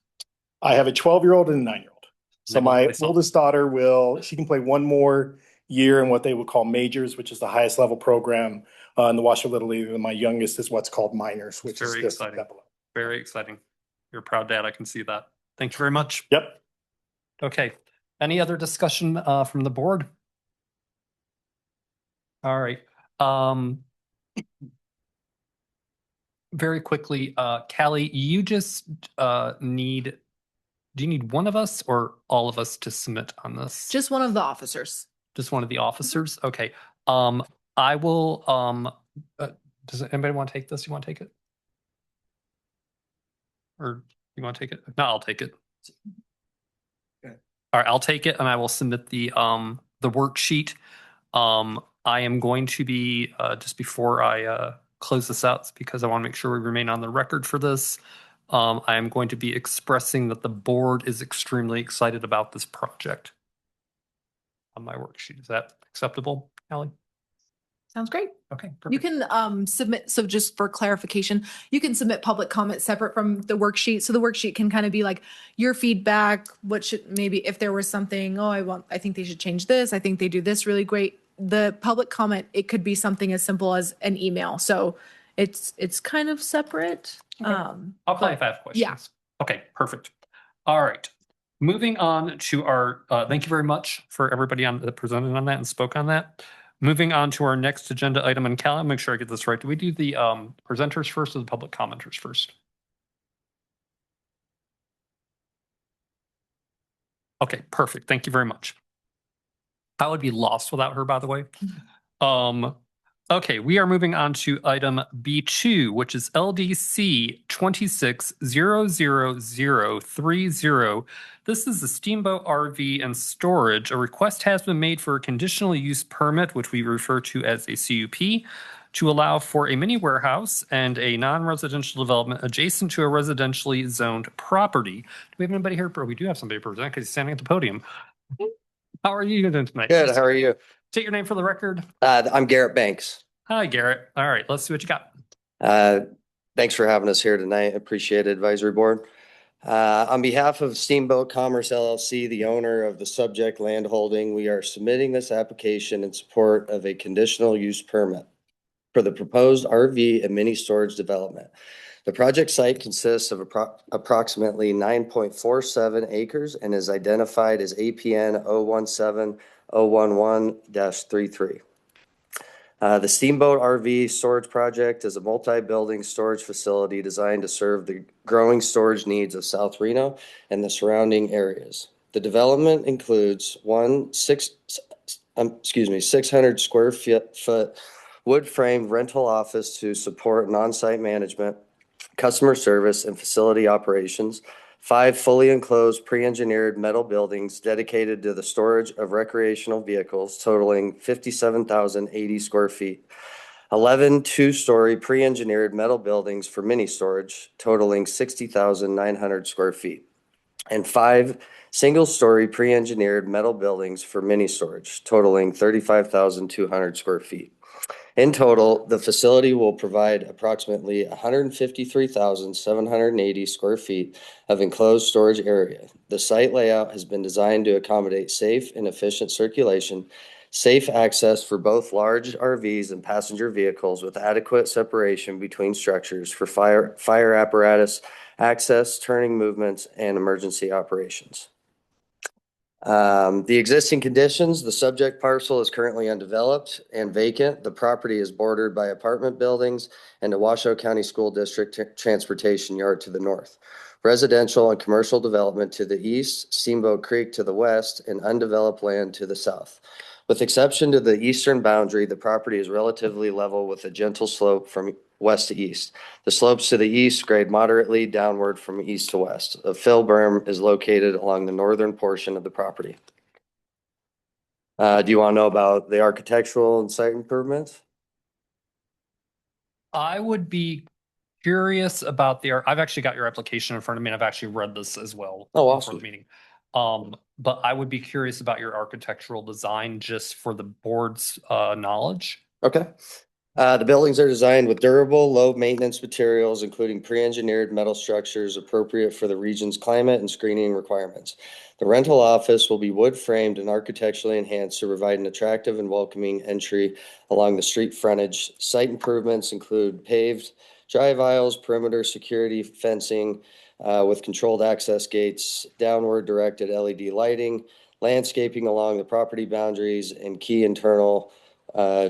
I have a 12-year-old and a 9-year-old. So my oldest daughter she can play one more year in what they would call majors, which is the highest level program in the Washoe Little League. And my youngest is what's called minors, which is very just exciting. Very exciting. You're a proud dad. I can see that. Thank you very much. Yep. Okay. Any other discussion from the board? All right. Very quickly, Callie, you just do you need one of us or all of us to submit on this? Just one of the officers. Just one of the officers? Okay. I will, does anybody want to take this? You want to take it? Or you want to take it? No, I'll take it. All right, I'll take it and I will submit the worksheet. I am going to be, just before I close this out, because I want to make sure we remain on the record for this. I am going to be expressing that the board is extremely excited about this project on my worksheet. Is that acceptable, Allie? Sounds great. Okay, You perfect. can submit, so just for clarification, you can submit public comment separate from the worksheet. So the worksheet can kind of be like your feedback, what should, maybe if there was something, I think they should change this. I think they do this really great. The public comment, it could be something as simple as an email. So it's kind of separate. Okay. I'll call if I have questions. yeah. Okay, perfect. All right. Moving on to our, thank you very much for everybody that presented on that and spoke on that. Moving on to our next agenda item, and Cal, make sure I get this right. Do we do the presenters first or the public commenters first? Okay, perfect. Thank you very much. I would be lost without her, by the way. Okay, we are moving on to item B2, which is LDC 260030. This is the Steamboat RV and Storage. A request has been made for a conditional use permit, which we refer to as a CUP, to allow for a mini warehouse and a non-residential development adjacent to a residentially zoned property. Do we have anybody here? We do have somebody present because he's standing at the podium. How are you doing tonight? Good. How are you? State your name for the record. I'm Garrett Banks. Hi, Garrett. All right, let's see what you got. Thanks for having us here tonight. Appreciate it, advisory board. On behalf of Steamboat Commerce LLC, the owner of the subject land holding, we are submitting this application in support of a conditional use permit for the proposed RV and mini storage development. The project site consists of approximately 9.47 acres and is identified as APN 017-011-33. The Steamboat RV Storage Project is a multi-building storage facility designed to serve the growing storage needs of South Reno and the surrounding areas. The development includes 600 square foot wood frame rental office to support on-site management, customer service, and facility operations, 5 fully enclosed pre-engineered metal buildings dedicated to the storage of recreational vehicles totaling 57,080 square feet, 11 two-story pre-engineered metal buildings for mini storage totaling 60,900 square feet, and 5 single-story pre-engineered metal buildings for mini storage totaling 35,200 square feet. In total, the facility will provide approximately 153,780 square feet of enclosed storage area. The site layout has been designed to accommodate safe and efficient circulation, safe access for both large RVs and passenger vehicles with adequate separation between structures for fire apparatus, access, turning movements, and emergency operations. The existing conditions: the subject parcel is currently undeveloped and vacant. The property is bordered by apartment buildings and the Washoe County School District transportation yard to the north. Residential and commercial development to the east, Steamboat Creek to the west, and undeveloped land to the south. With exception to the eastern boundary, the property is relatively level with a gentle slope from west to east. The slopes to the east grade moderately downward from east to west. A fill berm is located along the northern portion of the property. Do you want to know about the architectural and site improvements? I would be curious about I've actually got your application in front of me, and I've actually read this as well. Oh, before awesome. the meeting. But I would be curious about your architectural design just for the board's knowledge. Okay. The buildings are designed with durable, low-maintenance materials, including pre-engineered metal structures appropriate for the region's climate and screening requirements. The rental office will be wood-framed and architecturally enhanced to provide an attractive and welcoming entry along the street frontage. Site improvements include paved drive aisles, perimeter security fencing with controlled access gates, downward directed LED lighting, landscaping along the property boundaries, and key internal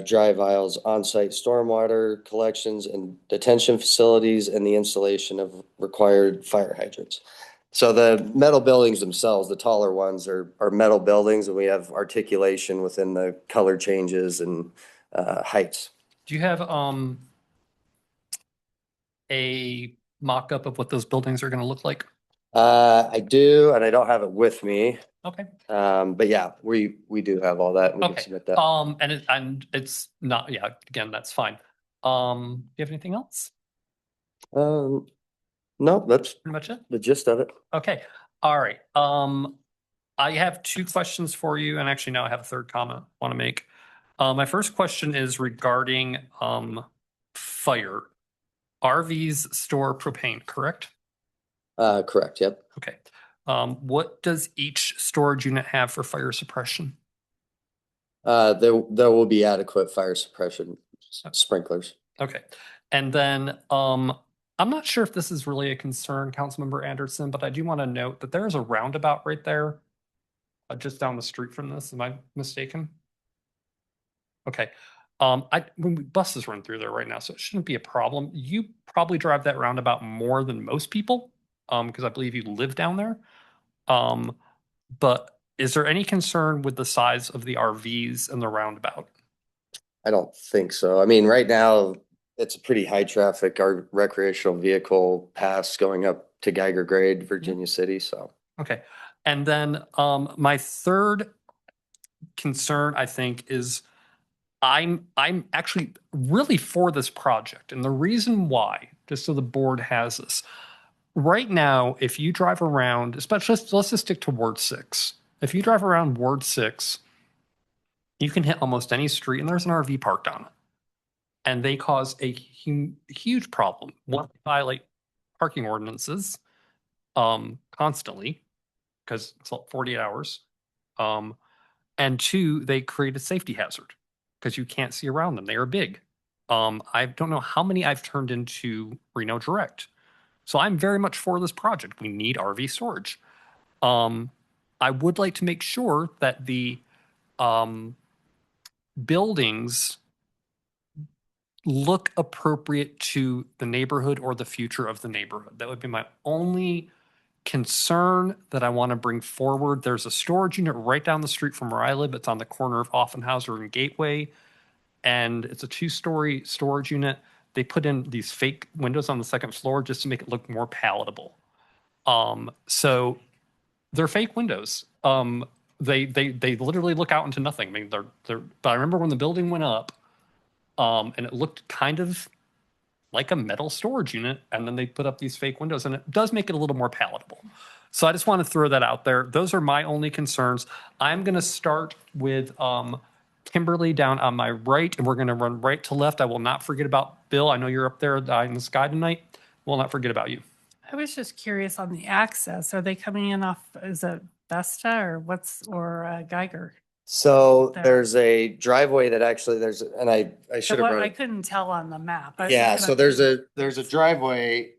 drive aisles, on-site stormwater collections and detention facilities, and the installation of required fire hydrants. So the metal buildings themselves, the taller ones are metal buildings, and we have articulation within the color changes and heights. Do you have a mock-up of what those buildings are going to look like? I do, and I don't have it with me. Okay. But yeah, we do have all that. We can Okay. submit that. And it's not, yeah, again, that's fine. Do you have anything else? No, that's Pretty much it? the gist of it. Okay. All right. I have two questions for you, and actually now I have a third comment I want to make. My first question is regarding fire. RVs store propane, correct? Correct. Yep. Okay. What does each storage unit have for fire suppression? There will be adequate fire suppression sprinklers. Okay. And then I'm not sure if this is really a concern, Councilmember Anderson, but I do want to note that there is a roundabout right there, just down the street from this. Am I mistaken? Okay. When buses run through there right now, so it shouldn't be a problem. You probably drive that roundabout more than most people, because I believe you live down there. But is there any concern with the size of the RVs and the roundabout? I don't think so. I mean, right now it's a pretty high traffic, our recreational vehicle pass going up to Geiger Grade, Virginia City. So, Okay. And then my third concern, I think, is I'm actually really for this project. And the reason why, just so the board has this, right now, if you drive around, especially let's just stick to Ward 6. If you drive around Ward 6, you can hit almost any street and there's an RV parked on it. And they cause a huge problem. One, they violate parking ordinances constantly because it's 48 hours. And two, they create a safety hazard because you can't see around them. They are big. I don't know how many I've turned into Reno Direct. So I'm very much for this project. We need RV storage. I would like to make sure that the buildings look appropriate to the neighborhood or the future of the neighborhood. That would be my only concern that I want to bring forward. There's a storage unit right down the street from where I live. It's on the corner of Offenhauser and Gateway, and it's a 2-story storage unit. They put in these fake windows on the second floor just to make it look more palatable. So they're fake windows. They literally look out into nothing. I mean, they're. But I remember when the building went up, and it looked kind of like a metal storage unit, and then they put up these fake windows, and it does make it a little more palatable. So I just want to throw that out there. Those are my only concerns. I'm going to start with Kimberly down on my right, and we're going to run right to left. I will not forget about Bill. I know you're up there in the sky tonight. We'll not forget about you. I was just curious on the access. Are they coming in off, is it Vesta or Geiger? So There. there's a driveway that actually and I should have I couldn't tell on the map. I was Yeah, looking so at there's a driveway.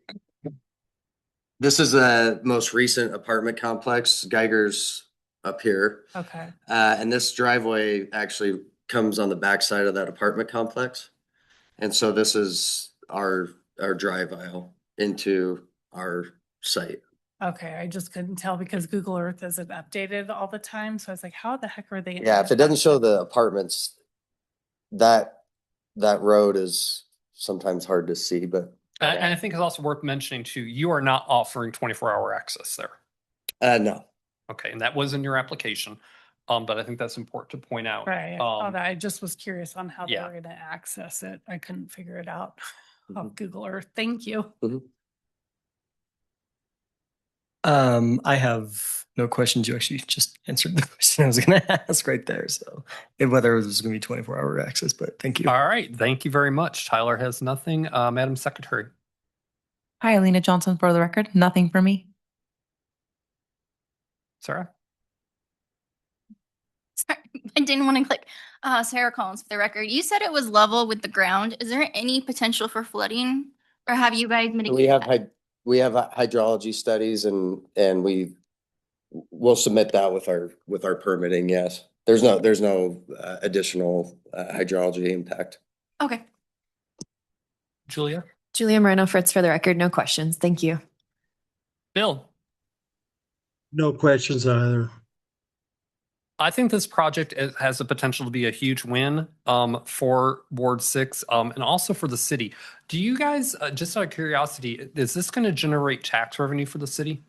This is the most recent apartment complex. Geiger's up here. Okay. And this driveway actually comes on the backside of that apartment complex. And so this is our drive aisle into our site. Okay, I just couldn't tell because Google Earth isn't updated all the time. So I was like, how the heck are they? Yeah, if it doesn't show the apartments, that road is sometimes hard to see, but And I think it's also worth mentioning too, you are not offering 24-hour access there. No. Okay, and that was in your application. But I think that's important to point out. Right. I saw that. I just was curious on how yeah. they were going to access it. I couldn't figure it out off Google Earth. Thank you. I have no questions. You actually just answered the question I was going to ask right there. So whether it was going to be 24-hour access, but thank you. All right. Thank you very much. Tyler has nothing. Madam Secretary. Hi, Alina Johnson for the record. Nothing for me. Sarah? Sorry, I didn't want to click. Sarah Collins for the record. You said it was level with the ground. Is there any potential for flooding, or have you guys mitigated that? We have hydrology studies and we'll submit that with our permitting. Yes, there's no additional hydrology impact. Okay. Julia Moreno Fritz for the record. No questions. Thank you. Bill? No questions either. I think this project has the potential to be a huge win for Ward 6 and also for the city. Do you guys, just out of curiosity, is this going to generate tax revenue for the city?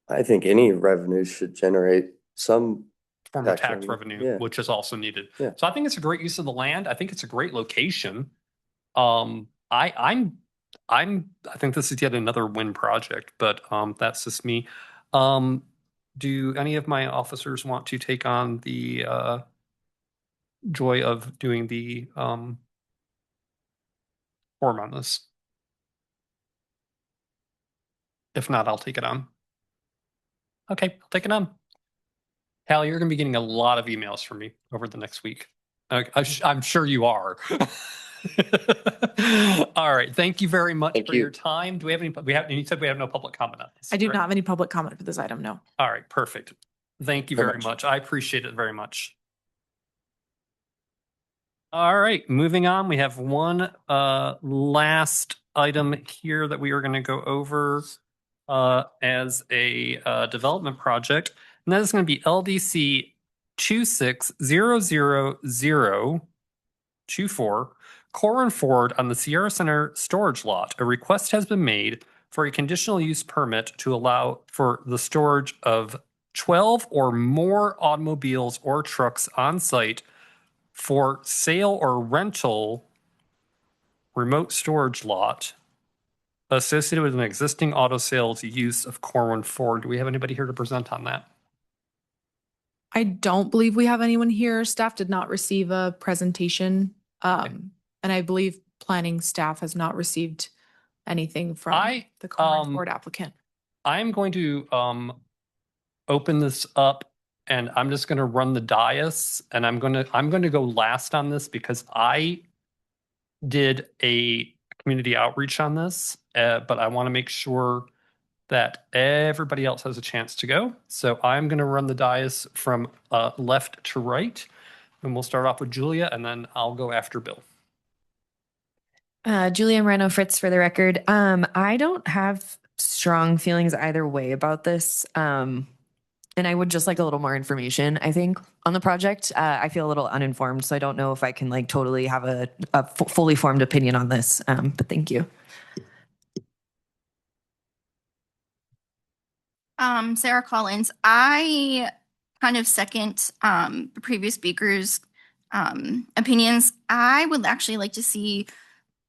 I think any revenue should generate some Form of tax revenue, Yeah. which is also needed. Yeah. So I think it's a great use of the land. I think it's a great location. I think this is yet another win project, but that's just me. Do any of my officers want to take on the joy of doing the form on this? If not, I'll take it on. Okay, I'll take it on. Hal, you're going to be getting a lot of emails from me over the next week. I'm sure you are. All right. Thank you very much for your time. Do we have any? You said we have no public comment on this. I do correct? not have any public comment for this item, no. All right. Perfect. Thank you very much. I appreciate it very much. All right. Moving on. We have one last item here that we are going to go over as a development project. And that is going to be LDC 260024 Corin Ford on the Sierra Center storage lot. A request has been made for a conditional use permit to allow for the storage of 12 or more automobiles or trucks on site for sale or rental remote storage lot associated with an existing auto sales use of Corwin Ford. Do we have anybody here to present on that? I don't believe we have anyone here. Staff did not receive a presentation. And I believe planning staff has not received anything from the Corin Ford applicant. I'm going to open this up and I'm just going to run the dais and I'm going to go last on this because I did a community outreach on this, but I want to make sure that everybody else has a chance to go. So I'm going to run the dais from left to right, and we'll start off with Julia, and then I'll go after Bill. Julia Moreno Fritz for the record. I don't have strong feelings either way about this. And I would just like a little more information, I think, on the project. I feel a little uninformed, so I don't know if I can like totally have a fully formed opinion on this. But thank you. Sarah Collins, I kind of second the previous speaker's opinions. I would actually like to see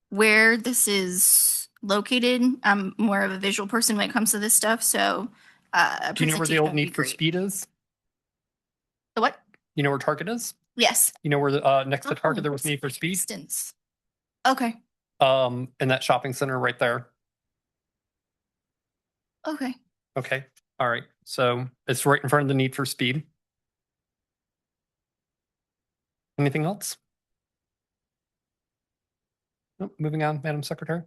where this is located. I'm more of a visual person when it comes to this stuff. So do you know where the old Need for Speed is? The what? You know where Target is? Yes. You know where the next to Target there was Need for Speed? Distance. Okay. In that shopping center right there. Okay. Okay. All right. So it's right in front of the Need for Speed. Anything else? Nope. Moving on, Madam Secretary.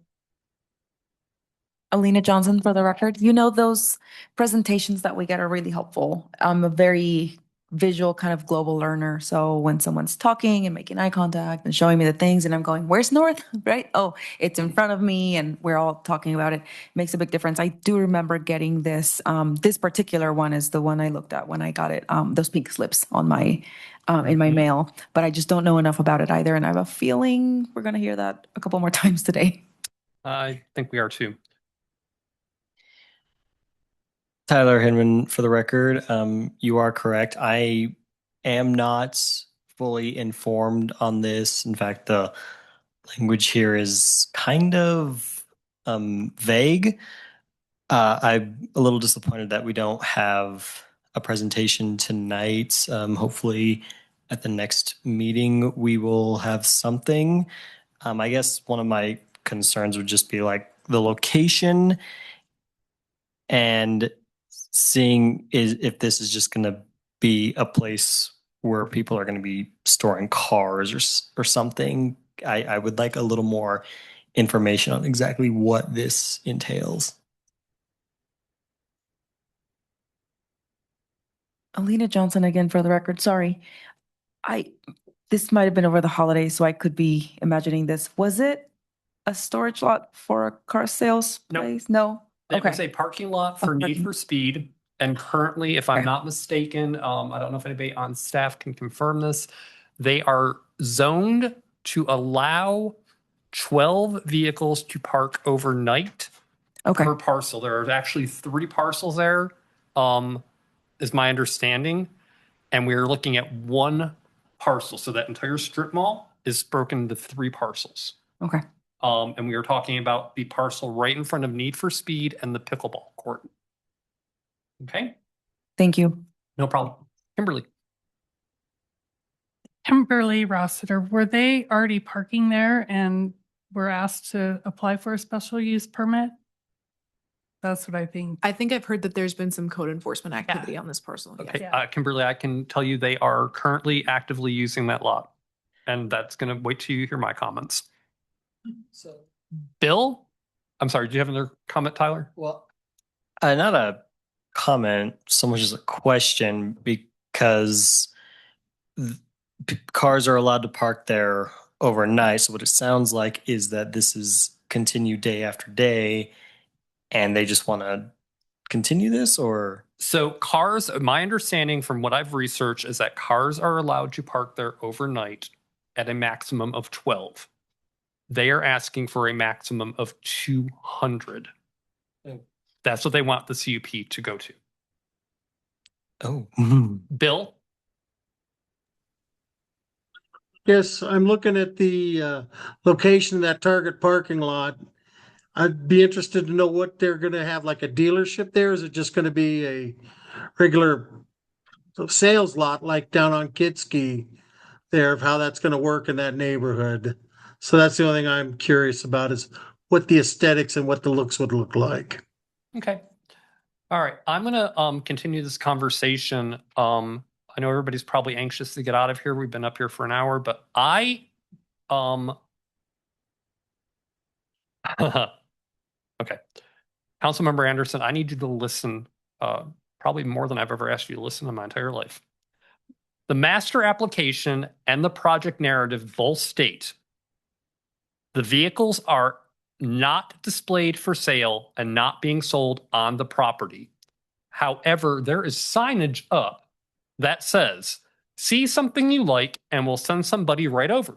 Alina Johnson for the record. You know, those presentations that we get are really helpful. I'm a very visual kind of global learner. So when someone's talking and making eye contact and showing me the things and I'm going, where's north, right? Oh, it's in front of me and we're all talking about it. Makes a big difference. I do remember getting this. This particular one is the one I looked at when I got it. Those pink slips on my in my mail, but I just don't know enough about it either. And I have a feeling we're going to hear that a couple more times today. I think we are too. Tyler Hinman for the record. You are correct. I am not fully informed on this. In fact, the language here is kind of vague. I'm a little disappointed that we don't have a presentation tonight. Hopefully at the next meeting, we will have something. I guess one of my concerns would just be like the location and seeing if this is just going to be a place where people are going to be storing cars or something. I would like a little more information on exactly what this entails. Alina Johnson again for the record. Sorry. This might have been over the holidays, so I could be imagining this. Was it a storage lot for a car sales place? No. It was a parking lot for Need for Speed. And currently, if I'm Okay. not mistaken, I don't know if anybody on staff can confirm this, they are zoned to allow 12 vehicles to park overnight Okay. per parcel. There are actually 3 parcels there, is my understanding. And we're looking at 1 parcel. So that entire strip mall is broken into 3 parcels. Okay. And we were talking about the parcel right in front of Need for Speed and the pickleball court. Okay, Thank you. no problem. Kimberly. Kimberly Rossiter, were they already parking there and were asked to apply for a special use permit? That's what I think. I think I've heard that there's been some code enforcement activity on this parcel. Okay, Yeah. Kimberly, I can tell you they are currently actively using that lot. And that's going to wait till you hear my comments. So, Bill? I'm sorry, do you have another comment, Tyler? well, not a comment so much as a question, because cars are allowed to park there overnight. So what it sounds like is that this is continued day after day, and they just want to continue this, or? So cars, my understanding from what I've researched is that cars are allowed to park there overnight at a maximum of 12. They are asking for a maximum of 200. That's what they want the CUP to go to. Oh. Bill? Yes, I'm looking at the location of that Target parking lot. I'd be interested to know what they're gonna have, like a dealership there. Is it just gonna be a regular sales lot like down on Kitski there, of how that's gonna work in that neighborhood? So that's the only thing I'm curious about, is what the aesthetics and what the looks would look like. Okay. All right. I'm going to continue this conversation. I know everybody's probably anxious to get out of here. We've been up here for an hour, but okay. Councilmember Anderson, I need you to listen, probably more than I've ever asked you to listen in my entire life. The master application and the project narrative both state the vehicles are not displayed for sale and not being sold on the property. However, there is signage up that says, see something you like and we'll send somebody right over.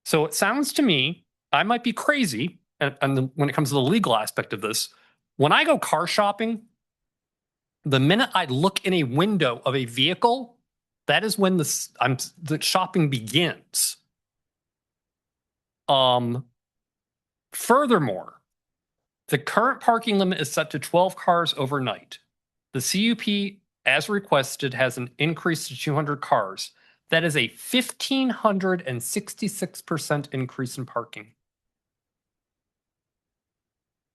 So it sounds to me, I might be crazy, and when it comes to the legal aspect of this, when I go car shopping, the minute I look in a window of a vehicle, that is when the shopping begins. Furthermore, the current parking limit is set to 12 cars overnight. The CUP, as requested, has an increase to 200 cars. That is a 1,566% increase in parking.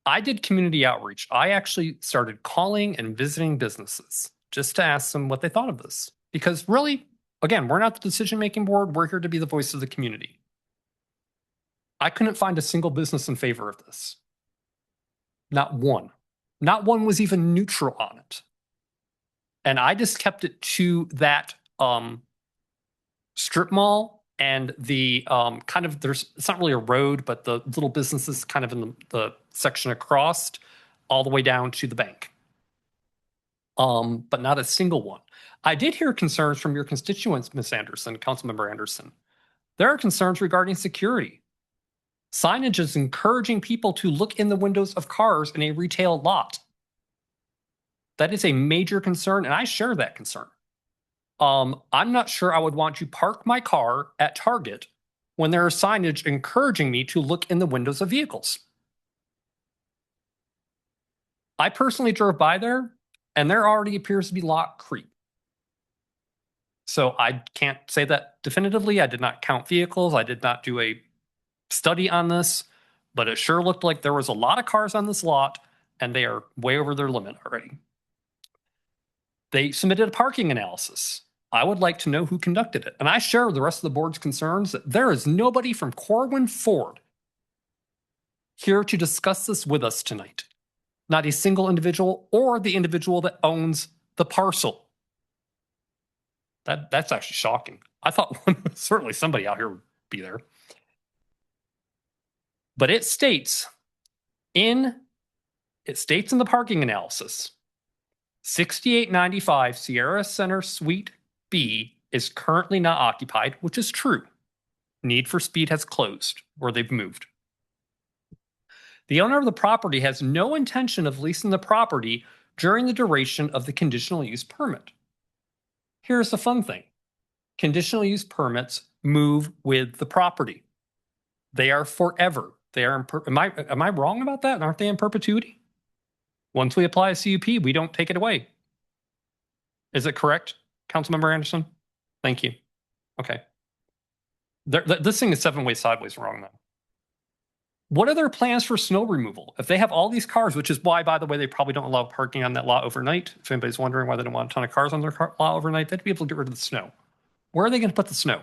I did community outreach. I actually started calling and visiting businesses just to ask them what they thought of this. Because really, again, we're not the decision-making board. We're here to be the voice of the community. I couldn't find a single business in favor of this. Not one. Not one was even neutral on it. And I just kept it to that strip mall and the kind of, it's not really a road, but the little businesses kind of in the section across all the way down to the bank. But not a single one. I did hear concerns from your constituents, Ms. Anderson, Councilmember Anderson. There are concerns regarding security. Signage is encouraging people to look in the windows of cars in a retail lot. That is a major concern, and I share that concern. I'm not sure I would want to park my car at Target when there is signage encouraging me to look in the windows of vehicles. I personally drove by there, and there already appears to be lot creep. So I can't say that definitively. I did not count vehicles. I did not do a study on this, but it sure looked like there was a lot of cars on this lot, and they are way over their limit already. They submitted a parking analysis. I would like to know who conducted it. And I share the rest of the board's concerns that there is nobody from Corwin Ford here to discuss this with us tonight. Not a single individual or the individual that owns the parcel. That's actually shocking. I thought certainly somebody out here would be there. But it states in It states in the parking analysis, 6895 Sierra Center Suite B is currently not occupied, which is true. Need for Speed has closed, or they've moved. The owner of the property has no intention of leasing the property during the duration of the conditional use permit. Here's the fun thing. Conditional use permits move with the property. They are forever. They are am I wrong about that? Aren't they in perpetuity? Once we apply a CUP, we don't take it away. Is it correct, Councilmember Anderson? Thank you. Okay. This thing is 7 ways sideways wrong though. What are their plans for snow removal? If they have all these cars, which is why, by the way, they probably don't allow parking on that lot overnight. If anybody's wondering why they don't want a ton of cars on their lot overnight, they'd be able to get rid of the snow. Where are they going to put the snow?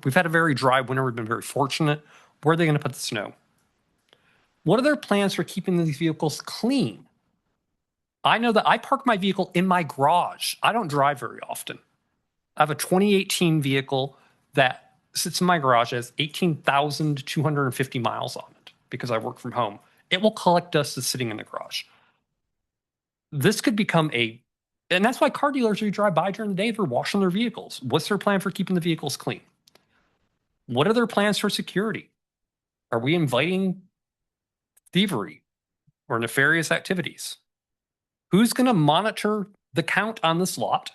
We've had a very dry winter. We've been very fortunate. Where are they going to put the snow? What are their plans for keeping these vehicles clean? I know that I park my vehicle in my garage. I don't drive very often. I have a 2018 vehicle that sits in my garage, has 18,250 miles on it because I work from home. It will collect dust that's sitting in the garage. This could become and that's why car dealers, you drive by during the day, they're washing their vehicles. What's their plan for keeping the vehicles clean? What are their plans for security? Are we inviting thievery or nefarious activities? Who's going to monitor the count on this lot?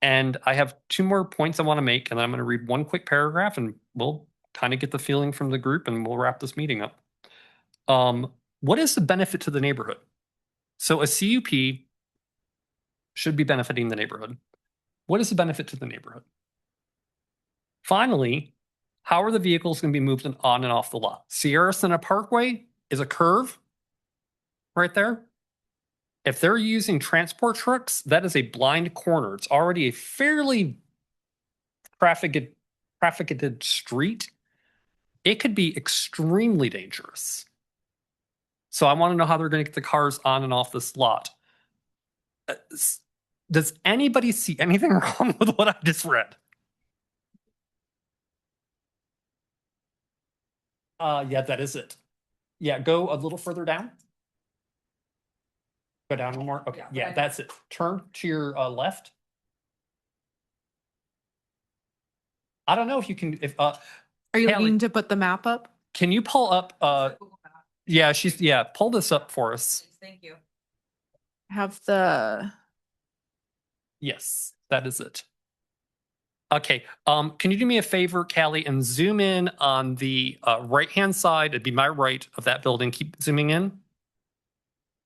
And I have 2 more points I want to make, and then I'm going to read one quick paragraph, and we'll kind of get the feeling from the group, and we'll wrap this meeting up. What is the benefit to the neighborhood? So a CUP should be benefiting the neighborhood. What is the benefit to the neighborhood? Finally, how are the vehicles going to be moved on and off the lot? Sierra Center Parkway is a curve right there. If they're using transport trucks, that is a blind corner. It's already a fairly trafficked street. It could be extremely dangerous. So I want to know how they're going to get the cars on and off this lot. Does anybody see anything wrong with what I just read? Yeah, that is it. Yeah, go a little further down. Go down one more. Okay, yeah, that's it. Turn to your left. I don't know if you can. Are you looking to put the map up? Can you pull up? Yeah, pull this up for us. Thank you. Have the. Yes, that is it. Okay. Can you do me a favor, Callie, and zoom in on the right-hand side? It'd be my right of that building. Keep zooming in.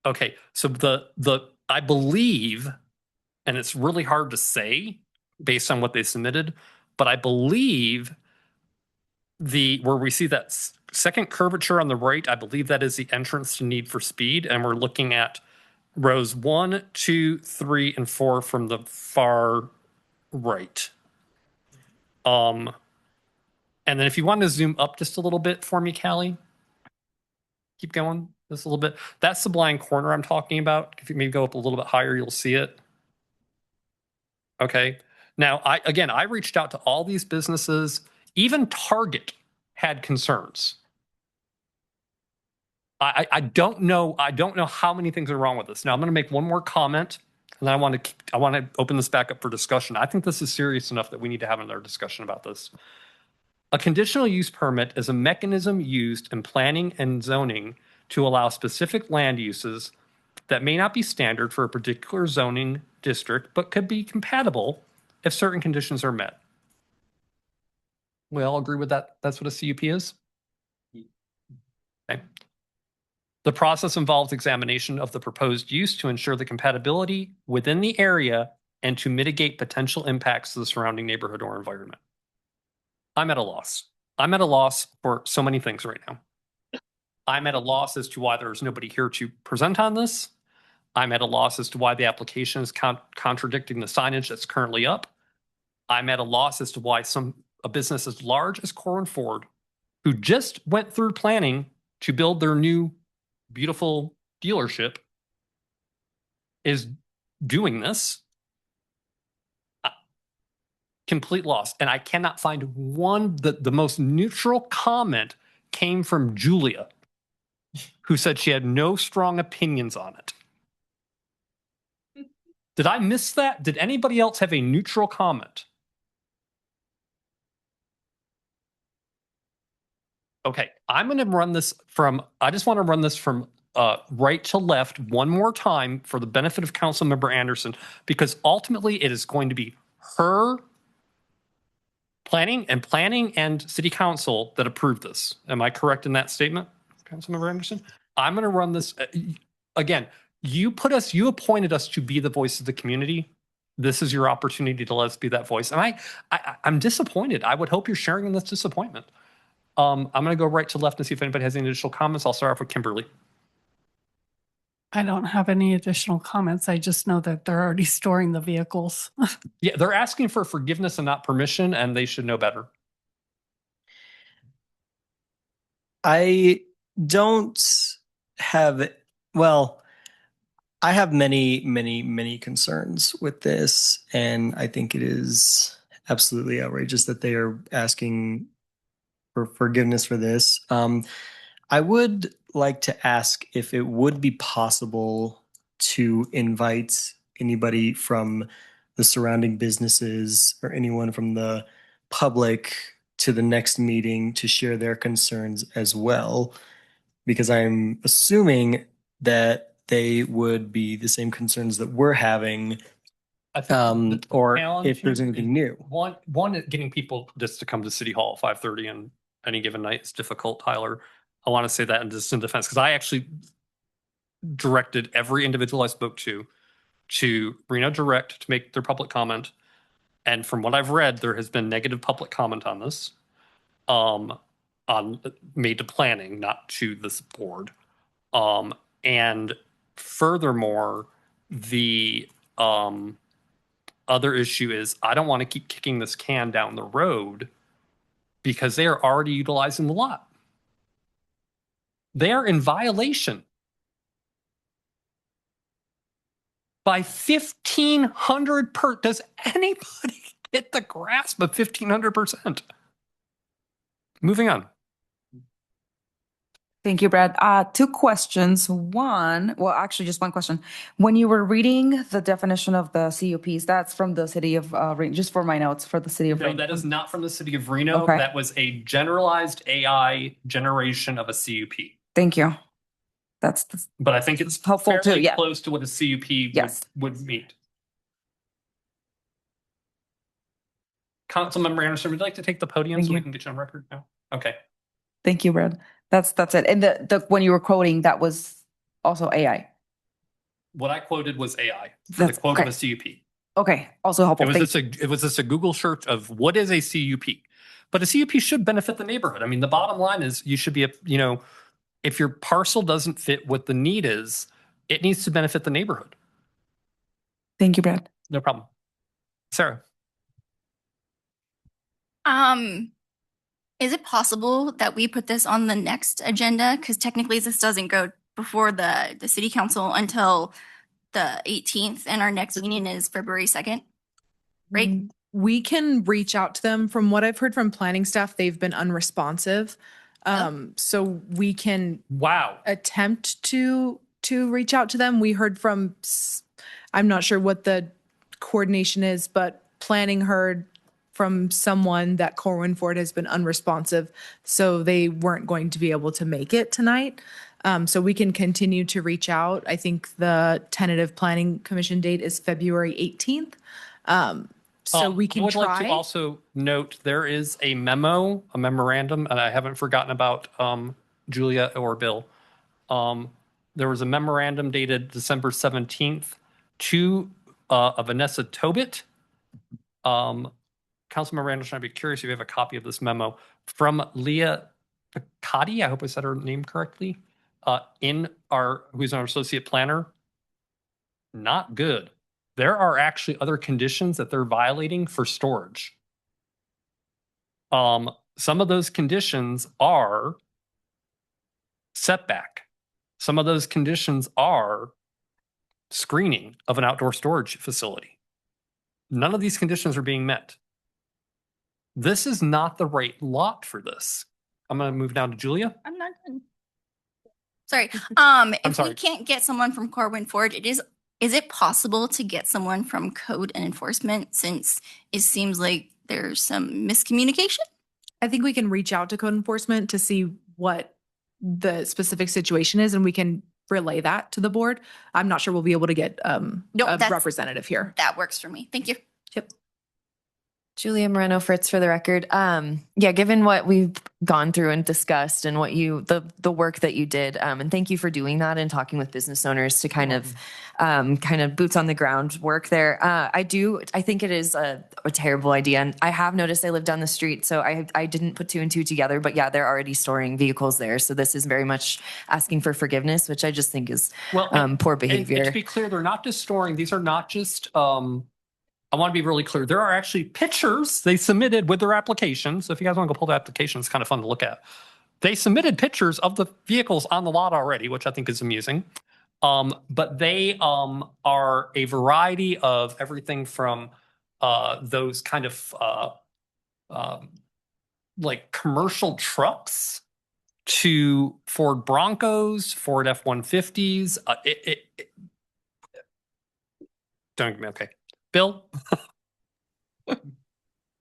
Okay. So I believe, and it's really hard to say based on what they submitted, but I believe where we see that second curvature on the right, I believe that is the entrance to Need for Speed, and we're looking at rows 1, 2, 3, and 4 from the far right. And then if you want to zoom up just a little bit for me, Callie, keep going just a little bit. That's the blind corner I'm talking about. If you maybe go up a little bit higher, you'll see it. Okay. Now, I reached out to all these businesses. Even Target had concerns. I don't know. I don't know how many things are wrong with this. Now, I'm going to make one more comment, and then I want to open this back up for discussion. I think this is serious enough that we need to have another discussion about this. A conditional use permit is a mechanism used in planning and zoning to allow specific land uses that may not be standard for a particular zoning district, but could be compatible if certain conditions are met. We all agree with that? That's what a CUP is? Okay. The process involves examination of the proposed use to ensure the compatibility within the area and to mitigate potential impacts to the surrounding neighborhood or environment. I'm at a loss. I'm at a loss for so many things right now. I'm at a loss as to why there's nobody here to present on this. I'm at a loss as to why the application is contradicting the signage that's currently up. I'm at a loss as to why a business as large as Corwin Ford, who just went through planning to build their new beautiful dealership, is doing this. Complete loss. And I cannot find one. The most neutral comment came from Julia. who said she had no strong opinions on it. Did I miss that? Did anybody else have a neutral comment? Okay, I'm going to run this from, I just want to run this from right to left one more time for the benefit of Councilmember Anderson, because ultimately it is going to be her planning and city council that approved this. Am I correct in that statement, Councilmember Anderson? I'm going to run this again. You appointed us to be the voice of the community. This is your opportunity to let us be that voice. And I'm disappointed. I would hope you're sharing in this disappointment. I'm going to go right to left and see if anybody has any additional comments. I'll start off with Kimberly. I don't have any additional comments. I just know that they're already storing the vehicles. Yeah, they're asking for forgiveness and not permission, and they should know better. I don't have, well, I have many concerns with this, and I think it is absolutely outrageous that they are asking for forgiveness for this. I would like to ask if it would be possible to invite anybody from the surrounding businesses or anyone from the public to the next meeting to share their concerns as well, because I'm assuming that they would be the same concerns that we're having, I think the or challenge if there's here anything is new. One, getting people just to come to City Hall at 5:30 on any given night is difficult, Tyler. I want to say that in just in defense, because I actually directed every individual I spoke to Reno Direct to make their public comment. And from what I've read, there has been negative public comment on this, on made to planning, not to this board. And furthermore, the other issue is I don't want to keep kicking this can down the road because they are already utilizing the lot. They are in violation by 1,500 per. Does anybody get the grasp of 1,500%? Moving on. Thank you, Brad. Two questions. One, well, actually just one question. When you were reading the definition of the CUPs, that's from the city of Reno, just for my notes, for the city of No, Reno. that is not from the city of Reno. Okay. That was a generalized AI generation of a CUP. Thank you. That's But I think it's helpful too, fairly yeah. close to what a CUP Yes. would meet. Councilmember Anderson, would you like to take the podium Thank so we you. can get you on record? No? Okay. Thank you, Brad. That's it. And the when you were quoting, that was also AI. What I quoted was AI. That's the quote okay. of a CUP. Okay, also helpful. It was just a Google search of what is a CUP. But a CUP should benefit the neighborhood. I mean, the bottom line is you should be, if your parcel doesn't fit what the need is, it needs to benefit the neighborhood. Thank you, Brad. No problem. Sarah. Is it possible that we put this on the next agenda? Because technically this doesn't go before the city council until the 18th, and our next meeting is February 2nd, right? We can reach out to them. From what I've heard from planning staff, they've been unresponsive. So we can attempt to reach out to them. We heard from, I'm not sure what the coordination is, but planning heard from someone that Corwin Ford has been unresponsive, so they weren't going to be able to make it tonight. So we can continue to reach out. I think the tentative planning commission date is February 18th. So we can I would try. like to also note there is a memorandum, and I haven't forgotten about Julia or Bill. There was a memorandum dated December 17th to Vanessa Tobit. Councilmember Anderson, I'd be curious if you have a copy of this memo from Leah Picotti. I hope I said her name correctly. Who's our associate planner. Not good. There are actually other conditions that they're violating for storage. Some of those conditions are setback. Some of those conditions are screening of an outdoor storage facility. None of these conditions are being met. This is not the right lot for this. I'm going to move down to Julia. I'm not done. Sorry. If sorry. we can't get someone from Corwin Ford, is it possible to get someone from code and enforcement, since it seems like there's some miscommunication? I think we can reach out to code enforcement to see what the specific situation is, and we can relay that to the board. I'm not sure we'll be able to get Nope, a that's- representative here. That works for me. Thank you. Yep. Julia Moreno Fritz for the record. Yeah, given what we've gone through and discussed and what the work that you did, and thank you for doing that and talking with business owners to kind of boots on the ground work there. I think it is a terrible idea. And I have noticed, I live down the street, so I didn't put two and two together, but yeah, they're already storing vehicles there. So this is very much asking for forgiveness, which I just think is poor behavior. And to be clear, they're not just storing. These are not just, I want to be really clear. There are actually pictures they submitted with their application. So if you guys want to go pull the application, it's kind of fun to look at. They submitted pictures of the vehicles on the lot already, which I think is amusing. But they are a variety of everything from those kind of like commercial trucks to Ford Broncos, Ford F-150s. Don't get me okay. Bill?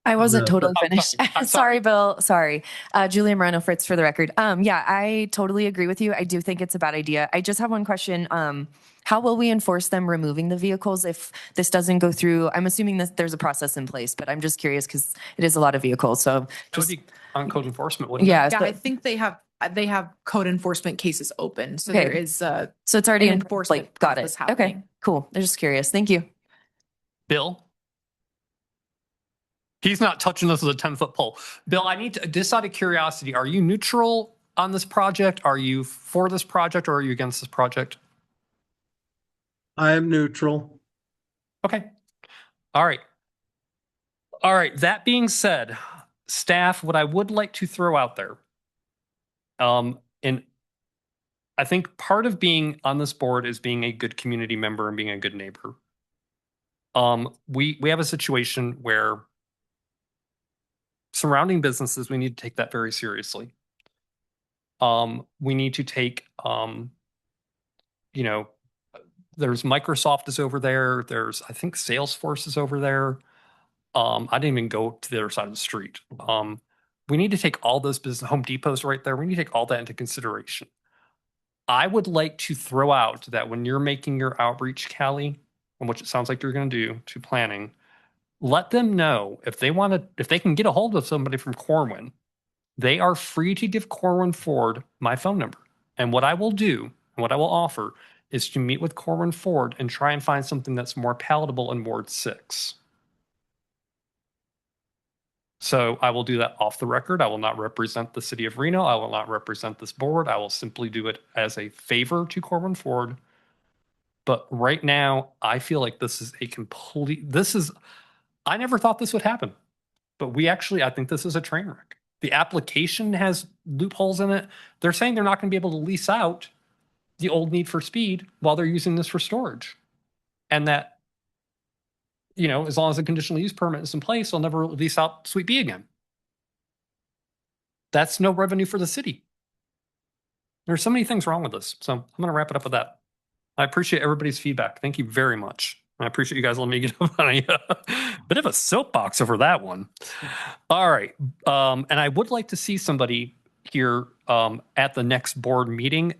I wasn't totally I'm finished. sorry. I'm Sorry, Bill. Sorry. Julia Moreno Fritz for the record. Yeah, I totally agree with you. I do think it's a bad idea. I just have one question. How will we enforce them removing the vehicles if this doesn't go through? I'm assuming that there's a process in place, but I'm just curious because it is a lot of vehicles. So That would be on code enforcement, wouldn't yeah, it? Yeah, so, I think they have code enforcement cases open. So Okay. there is so it's already an in enforcement like, got process it. happening. Okay, cool. I'm just curious. Thank you. Bill? He's not touching this with a 10-foot pole. Bill, I need to, just out of curiosity, are you neutral on this project? Are you for this project, or are you against this project? I am neutral. Okay. All right. All right. That being said, staff, what I would like to throw out there, and I think part of being on this board is being a good community member and being a good neighbor. We have a situation where surrounding businesses, we need to take that very seriously. We need to take, there's Microsoft is over there. There's, I think Salesforce is over there. I didn't even go to the other side of the street. We need to take all those business, Home Depot's right there. We need to take all that into consideration. I would like to throw out that when you're making your outreach, Callie, and which it sounds like you're going to do to planning, let them know if they can get a hold of somebody from Corwin, they are free to give Corwin Ford my phone number. And what I will do, and what I will offer, is to meet with Corwin Ford and try and find something that's more palatable in Ward 6. So I will do that off the record. I will not represent the city of Reno. I will not represent this board. I will simply do it as a favor to Corwin Ford. But right now, I feel like this is I never thought this would happen. But I think this is a train wreck. The application has loopholes in it. They're saying they're not going to be able to lease out the old Need for Speed while they're using this for storage. And that, as long as the conditional use permit is in place, they'll never lease out Suite B again. That's no revenue for the city. There's so many things wrong with this. So I'm going to wrap it up with that. I appreciate everybody's feedback. Thank you very much. I appreciate you guys letting me get up on a bit of a soapbox over that one. All right. And I would like to see somebody here at the next board meeting.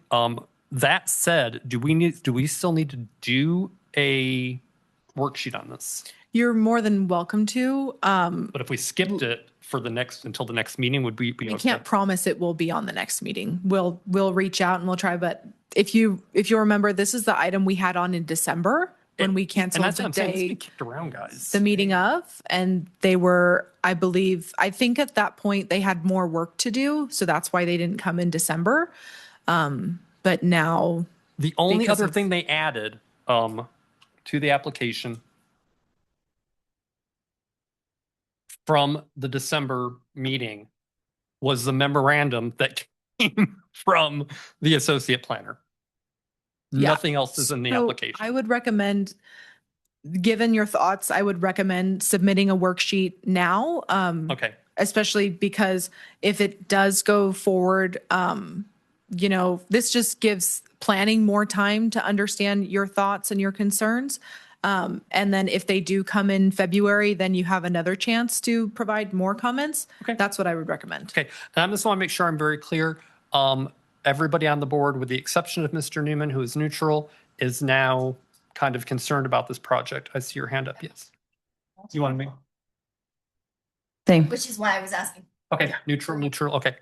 That said, do we still need to do a worksheet on this? You're more than welcome to. But if we skipped it until the next meeting, would we be We okay? can't promise it will be on the next meeting. We'll reach out and we'll try. But if you remember, this is the item we had on in December when we canceled And that's what the I'm saying. It's day, been kicked around, guys. the meeting of, and they were, I think at that point they had more work to do, so that's why they didn't come in December. But now The only because other of- thing they added to the application from the December meeting was the memorandum that came from the associate planner. Yeah. Nothing else is in the So application. I would recommend, given your thoughts, I would recommend submitting a worksheet now. Okay. Especially because if it does go forward, this just gives planning more time to understand your thoughts and your concerns. And then if they do come in February, then you have another chance to provide more comments. Okay. That's what I would recommend. Okay. And I just want to make sure I'm very clear. Everybody on the board, with the exception of Mr. Newman, who is neutral, is now kind of concerned about this project. I see your hand up. Yes. You want to make? Same. Which is why I was asking. Okay. Neutral. Okay.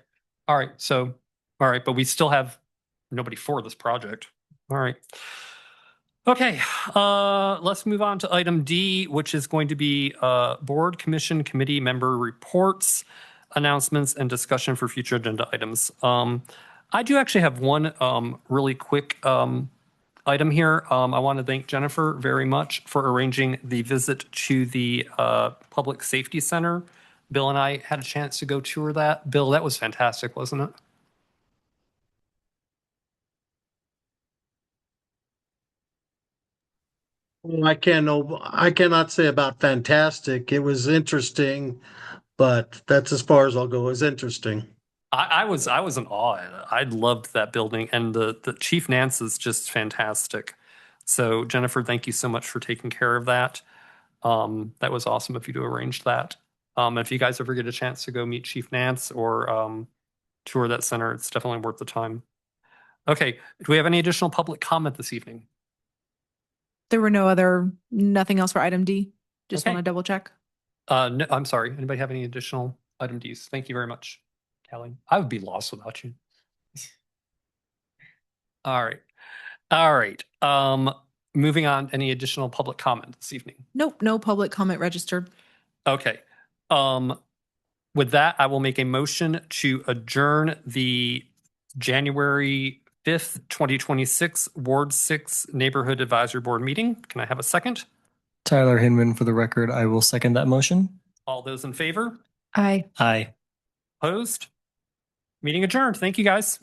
All right. So, all right. But we still have nobody for this project. All right. Okay. Let's move on to item D, which is going to be board, commission, committee member reports, announcements, and discussion for future agenda items. I do actually have one really quick item here. I want to thank Jennifer very much for arranging the visit to the Public Safety Center. Bill and I had a chance to go tour that. Bill, that was fantastic, wasn't it? Well, I cannot say about fantastic. It was interesting, but that's as far as I'll go. It was interesting. I was in awe. I loved that building, and the Chief Nance is just fantastic. So Jennifer, thank you so much for taking care of that. That was awesome of you to arrange that. If you guys ever get a chance to go meet Chief Nance or tour that center, it's definitely worth the time. Okay, do we have any additional public comment this evening? There were nothing else for item D. Just Okay. want to double check. No, I'm sorry. Anybody have any additional item Ds? Thank you very much, Kelly. I would be lost without you. All right. All right. Moving on, any additional public comment this evening? Nope, no public comment registered. Okay. With that, I will make a motion to adjourn the January 5th, 2026 Ward 6 Neighborhood Advisory Board meeting. Can I have a second? Tyler Hinman, for the record, I will second that motion. All those in favor? Aye. Aye. Opposed? Meeting adjourned. Thank you, guys.